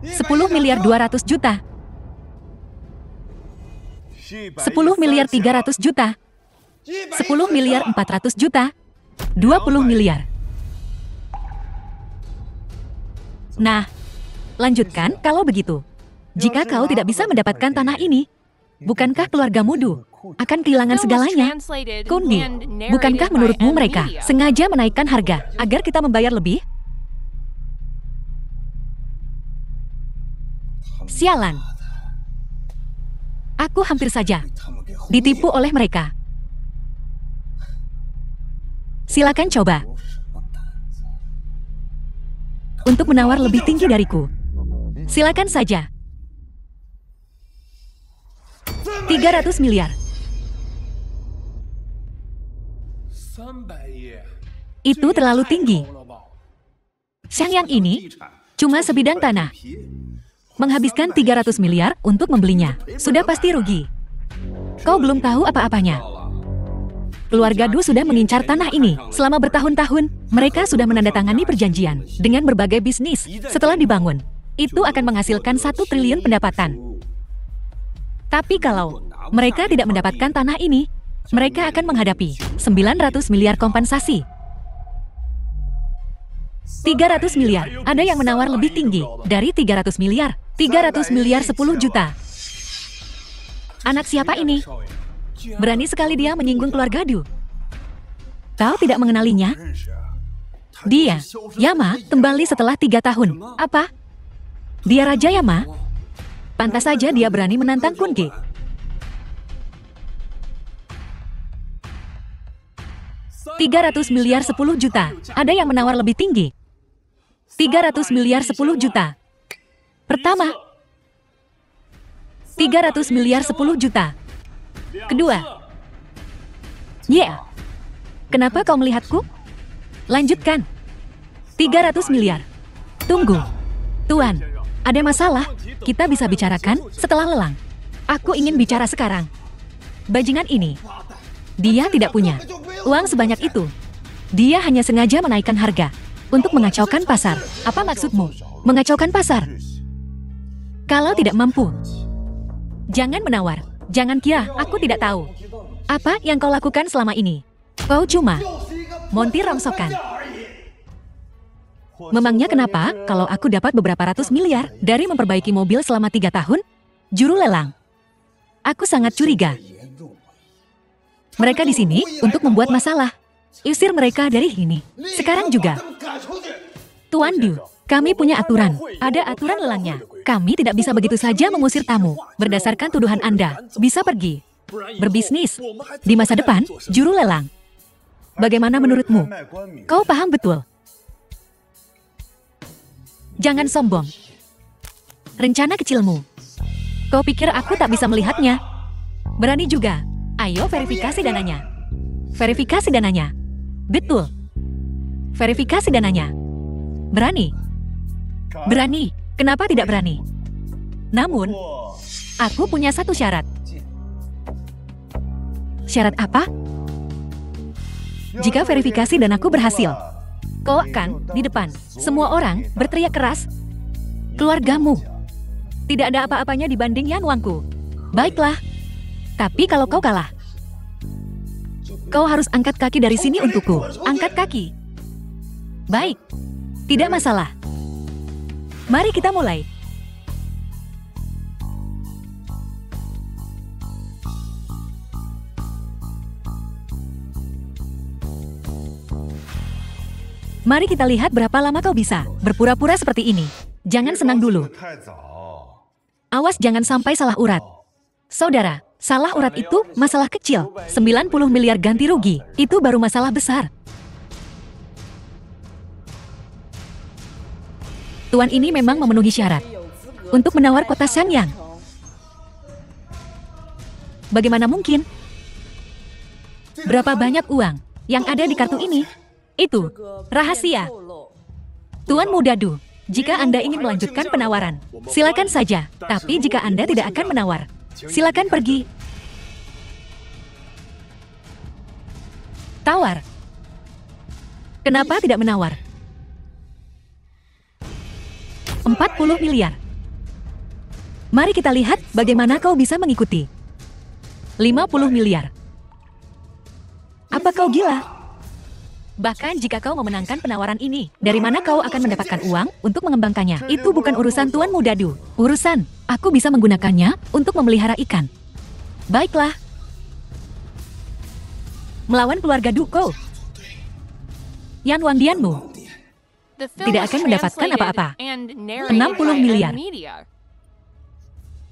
10 miliar 200 juta. 10 miliar 300 juta. 10 miliar 400 juta, 20 miliar. Nah, lanjutkan kalau begitu. Jika kau tidak bisa mendapatkan tanah ini, bukankah keluargamu Du akan kehilangan segalanya? Kun Ge, bukankah menurutmu mereka sengaja menaikkan harga agar kita membayar lebih? Sialan. Aku hampir saja ditipu oleh mereka. Silakan coba untuk menawar lebih tinggi dariku. Silakan saja. 300 miliar. Itu terlalu tinggi. Xiangyang ini cuma sebidang tanah. Menghabiskan 300 miliar untuk membelinya. Sudah pasti rugi. Kau belum tahu apa-apanya. Keluarga Du sudah mengincar tanah ini. Selama bertahun-tahun, mereka sudah menandatangani perjanjian dengan berbagai bisnis. Setelah dibangun, itu akan menghasilkan 1 triliun pendapatan. Tapi kalau mereka tidak mendapatkan tanah ini, mereka akan menghadapi 900 miliar kompensasi. 300 miliar, ada yang menawar lebih tinggi dari 300 miliar. 300 miliar 10 juta. Anak siapa ini? Berani sekali dia menyinggung keluarga Du. Kau tidak mengenalinya? Dia, Yama, kembali setelah 3 tahun. Apa? Dia Raja Yama? Pantas saja dia berani menantang Kun Ge. 300 miliar 10 juta. Ada yang menawar lebih tinggi. 300 miliar 10 juta. Pertama. 300 miliar 10 juta. Kedua. Kenapa kau melihatku? Lanjutkan. 300 miliar. Tunggu. Tuan, ada masalah? Kita bisa bicarakan setelah lelang. Aku ingin bicara sekarang. Bajingan ini. Dia tidak punya uang sebanyak itu. Dia hanya sengaja menaikkan harga untuk mengacaukan pasar. Apa maksudmu? Mengacaukan pasar? Kalau tidak mampu, jangan menawar. Jangan kira aku tidak tahu. Apa yang kau lakukan selama ini? Kau cuma montir rongsokan. Memangnya kenapa kalau aku dapat beberapa ratus miliar dari memperbaiki mobil selama 3 tahun? Juru lelang. Aku sangat curiga. Mereka di sini untuk membuat masalah. Usir mereka dari sini. Sekarang juga. Tuan Du, kami punya aturan. Ada aturan lelangnya. Kami tidak bisa begitu saja mengusir tamu. Berdasarkan tuduhan Anda, bisa pergi. Berbisnis. Di masa depan, juru lelang. Bagaimana menurutmu? Kau paham betul. Jangan sombong. Rencana kecilmu. Kau pikir aku tak bisa melihatnya? Berani juga. Ayo verifikasi dananya. Verifikasi dananya. Betul. Verifikasi dananya. Berani. Berani. Kenapa tidak berani? Namun, aku punya satu syarat. Syarat apa? Jika verifikasi dan aku berhasil, kau akan di depan semua orang berteriak keras, keluargamu. Tidak ada apa-apanya dibanding Yan Wangku. Baiklah. Tapi kalau kau kalah, kau harus angkat kaki dari sini untukku. Angkat kaki. Baik. Tidak masalah. Mari kita mulai. Mari kita lihat berapa lama kau bisa berpura-pura seperti ini. Jangan senang dulu. Awas jangan sampai salah urat. Saudara, salah urat itu masalah kecil. 90 miliar ganti rugi, itu baru masalah besar. Tuan ini memang memenuhi syarat untuk menawar kota Xiangyang. Bagaimana mungkin? Berapa banyak uang yang ada di kartu ini? Itu rahasia. Tuan Muda Du, jika Anda ingin melanjutkan penawaran, silakan saja. Tapi jika Anda tidak akan menawar, silakan pergi. Tawar. Kenapa tidak menawar? 40 miliar. Mari kita lihat bagaimana kau bisa mengikuti. 50 miliar. Apa kau gila? Bahkan jika kau memenangkan penawaran ini, dari mana kau akan mendapatkan uang untuk mengembangkannya? Itu bukan urusan Tuan Muda Du. Urusan, aku bisa menggunakannya untuk memelihara ikan. Baiklah. Melawan keluarga Du kau. Yan Wangdianmu tidak akan mendapatkan apa-apa. 60 miliar.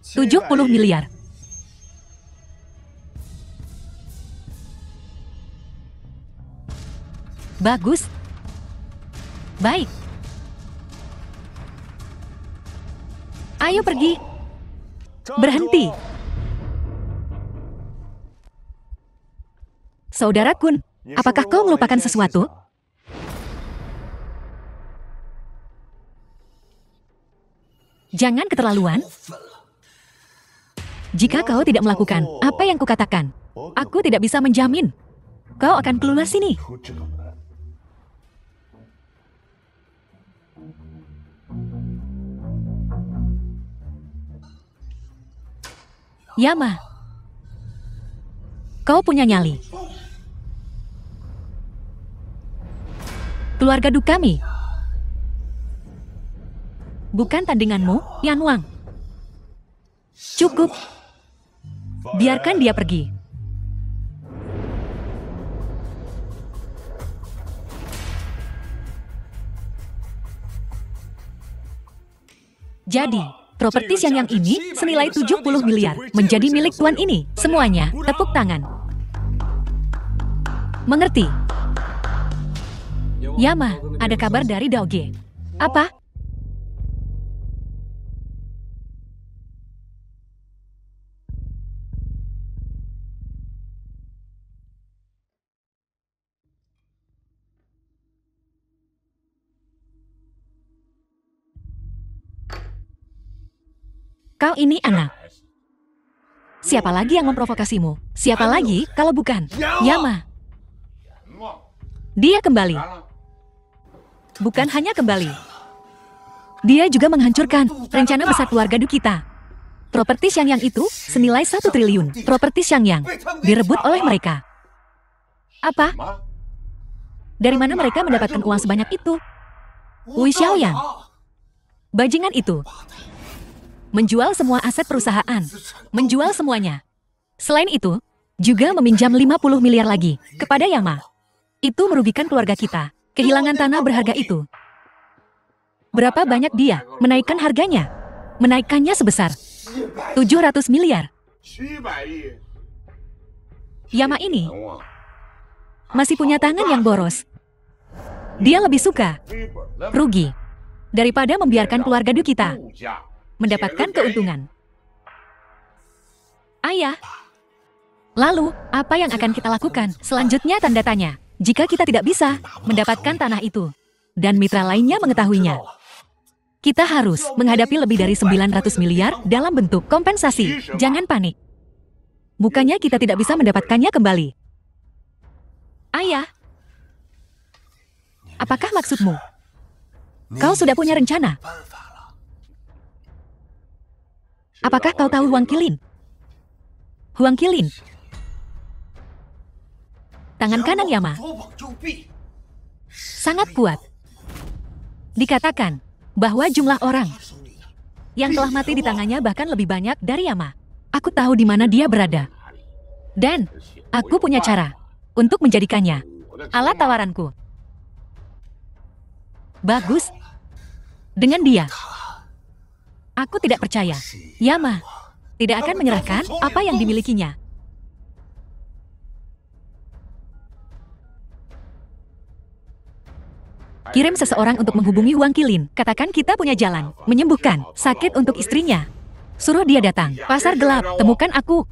70 miliar. Bagus. Baik. Ayo pergi. Berhenti. Saudara Kun, apakah kau melupakan sesuatu? Jangan keterlaluan. Jika kau tidak melakukan apa yang kukatakan, aku tidak bisa menjamin kau akan keluar sini. Yama, kau punya nyali. Keluarga Du kami. Bukan tandinganmu, Yanwang. Cukup. Biarkan dia pergi. Jadi, properti Xiangyang ini senilai 70 miliar menjadi milik tuan ini. Semuanya, tepuk tangan. Mengerti? Yama, ada kabar dari Daoge. Apa? Kau ini anak. Siapa lagi yang memprovokasimu? Siapa lagi kalau bukan Yama? Dia kembali. Bukan hanya kembali. Dia juga menghancurkan rencana besar keluarga Du kita. Properti Xiangyang itu senilai 1 triliun. Properti Xiangyang direbut oleh mereka. Apa? Dari mana mereka mendapatkan uang sebanyak itu? Wu Xiaoyang. Bajingan itu menjual semua aset perusahaan. Menjual semuanya. Selain itu, juga meminjam 50 miliar lagi kepada Yama. Itu merugikan keluarga kita. Kehilangan tanah berharga itu. Berapa banyak dia menaikkan harganya? Menaikkannya sebesar 700 miliar. Yama ini masih punya tangan yang boros. Dia lebih suka rugi daripada membiarkan keluarga Du kita mendapatkan keuntungan. Ayah, lalu apa yang akan kita lakukan? Selanjutnya tanda tanya. Jika kita tidak bisa mendapatkan tanah itu, dan mitra lainnya mengetahuinya, kita harus menghadapi lebih dari 900 miliar dalam bentuk kompensasi. Jangan panik. Bukannya kita tidak bisa mendapatkannya kembali. Ayah, apakah maksudmu? Kau sudah punya rencana? Apakah kau tahu Huang Qilin? Huang Qilin. Tangan kanan Yama. Sangat kuat. Dikatakan bahwa jumlah orang yang telah mati di tangannya bahkan lebih banyak dari Yama. Aku tahu di mana dia berada. Dan aku punya cara untuk menjadikannya alat tawaranku. Bagus. Dengan dia. Aku tidak percaya. Yama tidak akan menyerahkan apa yang dimilikinya. Kirim seseorang untuk menghubungi Huang Qilin. Katakan kita punya jalan menyembuhkan sakit untuk istrinya. Suruh dia datang. Pasar gelap, temukan aku.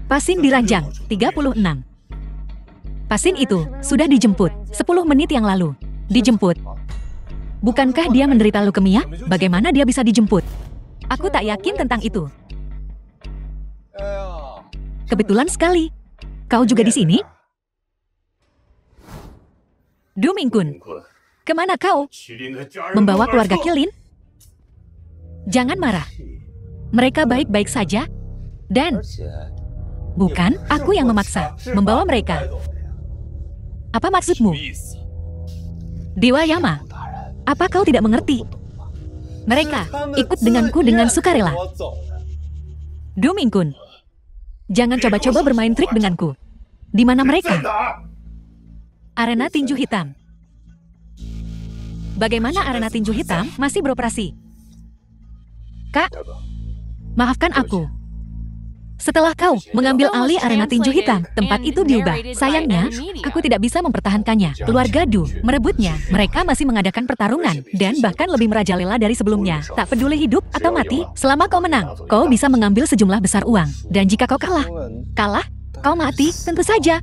Pasin di ranjang 36. Pasin itu sudah dijemput 10 menit yang lalu. Dijemput. Bukankah dia menderita leukemia? Bagaimana dia bisa dijemput? Aku tak yakin tentang itu. Kebetulan sekali. Kau juga di sini? Du Mingkun, kemana kau? Membawa keluarga Qilin? Jangan marah. Mereka baik-baik saja. Dan bukan aku yang memaksa membawa mereka. Apa maksudmu? Dewa Yama. Apa kau tidak mengerti? Mereka ikut denganku dengan sukarela. Du Mingkun, jangan coba-coba bermain trik denganku. Di mana mereka? Arena tinju hitam. Bagaimana arena tinju hitam masih beroperasi? Kak, maafkan aku. Setelah kau mengambil alih arena tinju hitam, tempat itu diubah. Sayangnya, aku tidak bisa mempertahankannya. Keluarga Du merebutnya. Mereka masih mengadakan pertarungan dan bahkan lebih merajalela dari sebelumnya. Tak peduli hidup atau mati, selama kau menang, kau bisa mengambil sejumlah besar uang. Dan jika kau kalah, kau mati, tentu saja.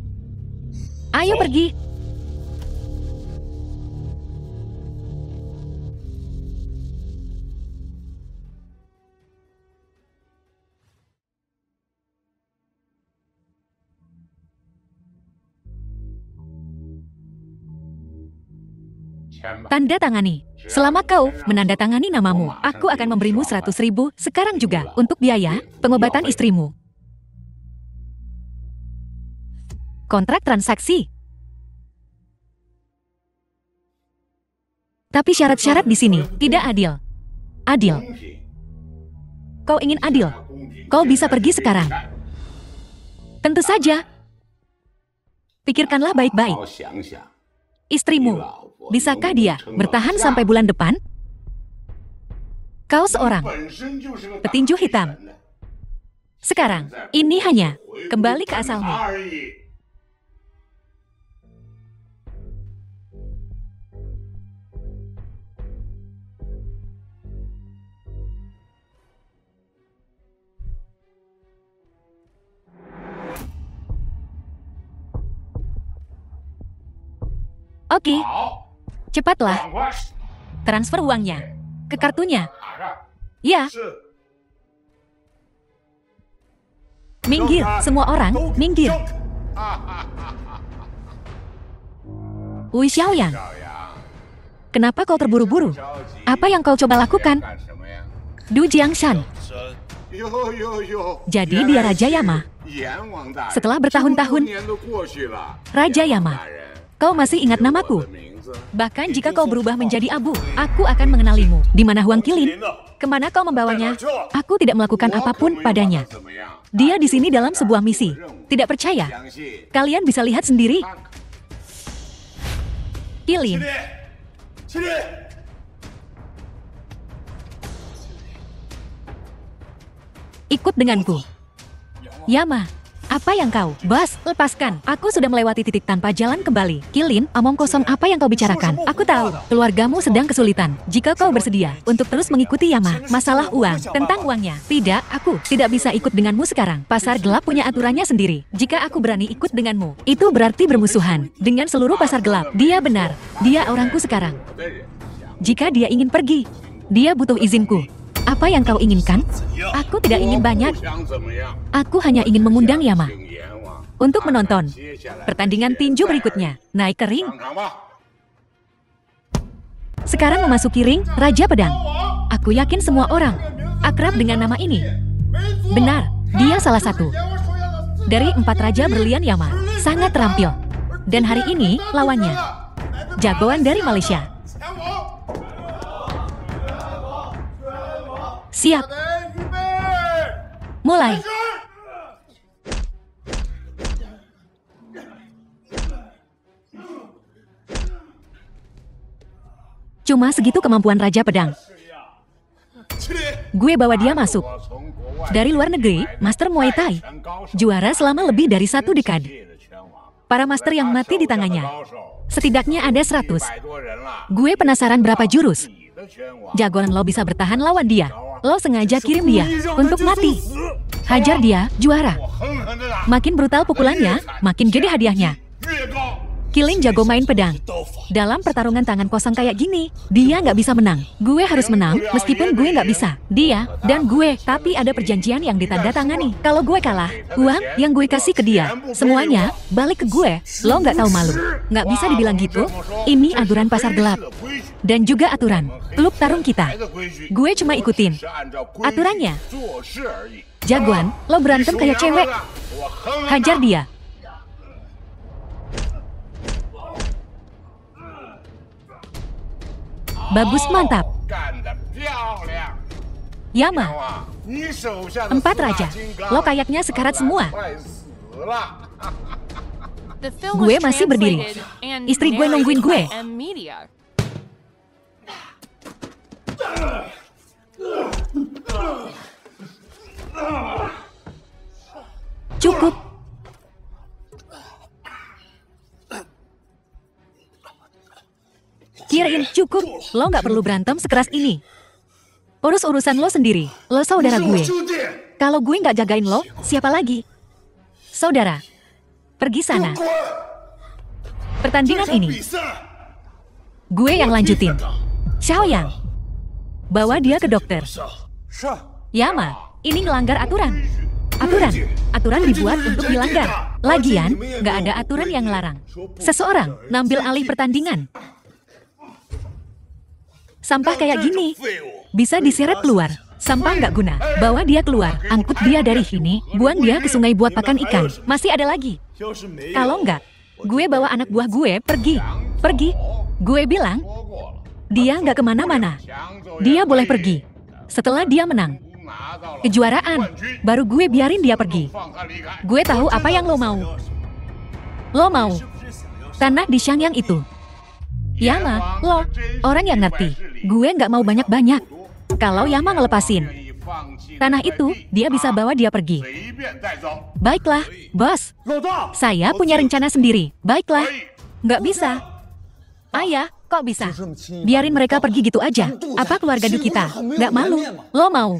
Ayo pergi. Tanda tangani. Selama kau menandatangani namamu, aku akan memberimu 100.000 sekarang juga untuk biaya pengobatan istrimu. Kontrak transaksi. Tapi syarat-syarat di sini tidak adil. Adil. Kau ingin adil? Kau bisa pergi sekarang. Tentu saja. Pikirkanlah baik-baik. Istrimu, bisakah dia bertahan sampai bulan depan? Kau seorang petinju hitam. Sekarang, ini hanya kembali ke asalmu. Oke, cepatlah. Transfer uangnya ke kartunya. Ya. Minggir, semua orang, minggir. Wu Xiaoyang, kenapa kau terburu-buru? Apa yang kau coba lakukan? Du Jiangshan. Jadi dia Raja Yama. Setelah bertahun-tahun, Raja Yama. Kau masih ingat namaku? Bahkan jika kau berubah menjadi abu, aku akan mengenalimu. Di mana Huang Qilin? Kemana kau membawanya? Aku tidak melakukan apapun padanya. Dia di sini dalam sebuah misi. Tidak percaya? Kalian bisa lihat sendiri. Qilin. Ikut denganku. Yama. Apa yang kau? Bas, lepaskan. Aku sudah melewati titik tanpa jalan kembali. Qilin, omong kosong apa yang kau bicarakan? Aku tahu, keluargamu sedang kesulitan. Jika kau bersedia untuk terus mengikuti Yama, masalah uang, tentang uangnya. Tidak, aku tidak bisa ikut denganmu sekarang. Pasar gelap punya aturannya sendiri. Jika aku berani ikut denganmu, itu berarti bermusuhan dengan seluruh pasar gelap. Dia benar, dia orangku sekarang. Jika dia ingin pergi, dia butuh izinku. Apa yang kau inginkan? Aku tidak ingin banyak. Aku hanya ingin mengundang Yama untuk menonton pertandingan tinju berikutnya. Naik ke ring. Sekarang memasuki ring Raja Pedang. Aku yakin semua orang akrab dengan nama ini. Benar, dia salah satu dari 4 Raja Berlian Yama. Sangat terampil. Dan hari ini lawannya jagoan dari Malaysia. Siap. Mulai. Cuma segitu kemampuan Raja Pedang. Gue bawa dia masuk. Dari luar negeri, Master Muay Thai. Juara selama lebih dari 1 dekade. Para master yang mati di tangannya. Setidaknya ada 100. Gue penasaran berapa jurus. Jagoan lo bisa bertahan lawan dia. Lo sengaja kirim dia untuk mati. Hajar dia, juara. Makin brutal pukulannya, makin gede hadiahnya. Qilin jago main pedang. Dalam pertarungan tangan kosong kayak gini, dia nggak bisa menang. Gue harus menang, meskipun gue nggak bisa. Dia dan gue, tapi ada perjanjian yang ditandatangani. Kalau gue kalah, uang yang gue kasih ke dia, semuanya balik ke gue. Lo nggak tahu malu. Nggak bisa dibilang gitu. Ini aturan pasar gelap. Dan juga aturan klub tarung kita. Gue cuma ikutin aturannya. Jagoan, lo berantem kayak cewek. Hajar dia. Bagus, mantap. Yama, 4 raja. Lo kayaknya sekarat semua. Gue masih berdiri. Istri gue nungguin gue. Cukup. Kirain cukup, lo nggak perlu berantem sekeras ini. Urus urusan lo sendiri, lo saudara gue. Kalau gue nggak jagain lo, siapa lagi? Saudara, pergi sana. Pertandingan ini, gue yang lanjutin. Xiaoyang, bawa dia ke dokter. Yama, ini ngelanggar aturan. Aturan dibuat untuk dilanggar. Lagian, nggak ada aturan yang ngelarang seseorang ngambil alih pertandingan. Sampah kayak gini. Bisa diseret keluar. Sampah nggak guna. Bawa dia keluar. Angkut dia dari sini. Buang dia ke sungai buat pakan ikan. Masih ada lagi. Kalau nggak, gue bawa anak buah gue pergi. Pergi. Gue bilang, dia nggak kemana-mana. Dia boleh pergi. Setelah dia menang kejuaraan, baru gue biarin dia pergi. Gue tahu apa yang lo mau. Lo mau tanah di Shangyang itu. Yama, lo, orang yang ngerti. Gue nggak mau banyak-banyak. Kalau Yama ngelepasin tanah itu, dia bisa bawa dia pergi. Baiklah, bos. Saya punya rencana sendiri. Baiklah. Nggak bisa. Ayah, kok bisa? Biarin mereka pergi gitu aja. Apa keluarga Du kita? Nggak malu. Lo mau?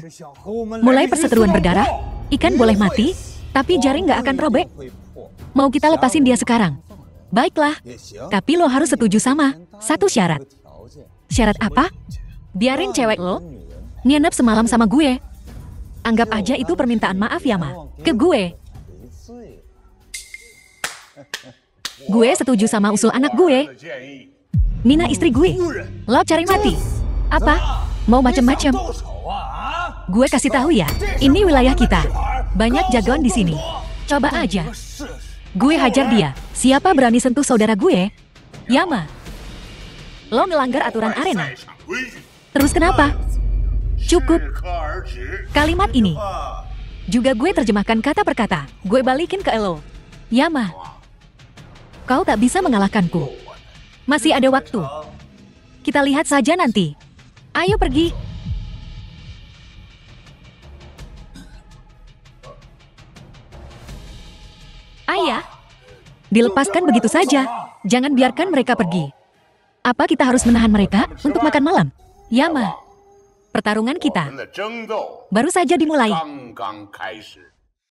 Mulai perseteruan berdarah, ikan boleh mati, tapi jaring nggak akan robek. Mau kita lepasin dia sekarang? Baiklah. Tapi lo harus setuju sama satu syarat. Syarat apa? Biarin cewek lo nginep semalam sama gue. Anggap aja itu permintaan maaf Yama. Ke gue. Gue setuju sama usul anak gue. Nina istri gue. Lo cari mati. Apa? Mau macem-macem? Gue kasih tahu ya. Ini wilayah kita. Banyak jagoan di sini. Coba aja. Gue hajar dia. Siapa berani sentuh saudara gue? Yama. Lo melanggar aturan arena. Terus kenapa? Cukup. Kalimat ini juga gue terjemahkan kata per kata. Gue balikin ke lo. Yama, kau tak bisa mengalahkanku. Masih ada waktu. Kita lihat saja nanti. Ayo pergi. Ayah, dilepaskan begitu saja. Jangan biarkan mereka pergi. Apa kita harus menahan mereka untuk makan malam? Yama, pertarungan kita baru saja dimulai.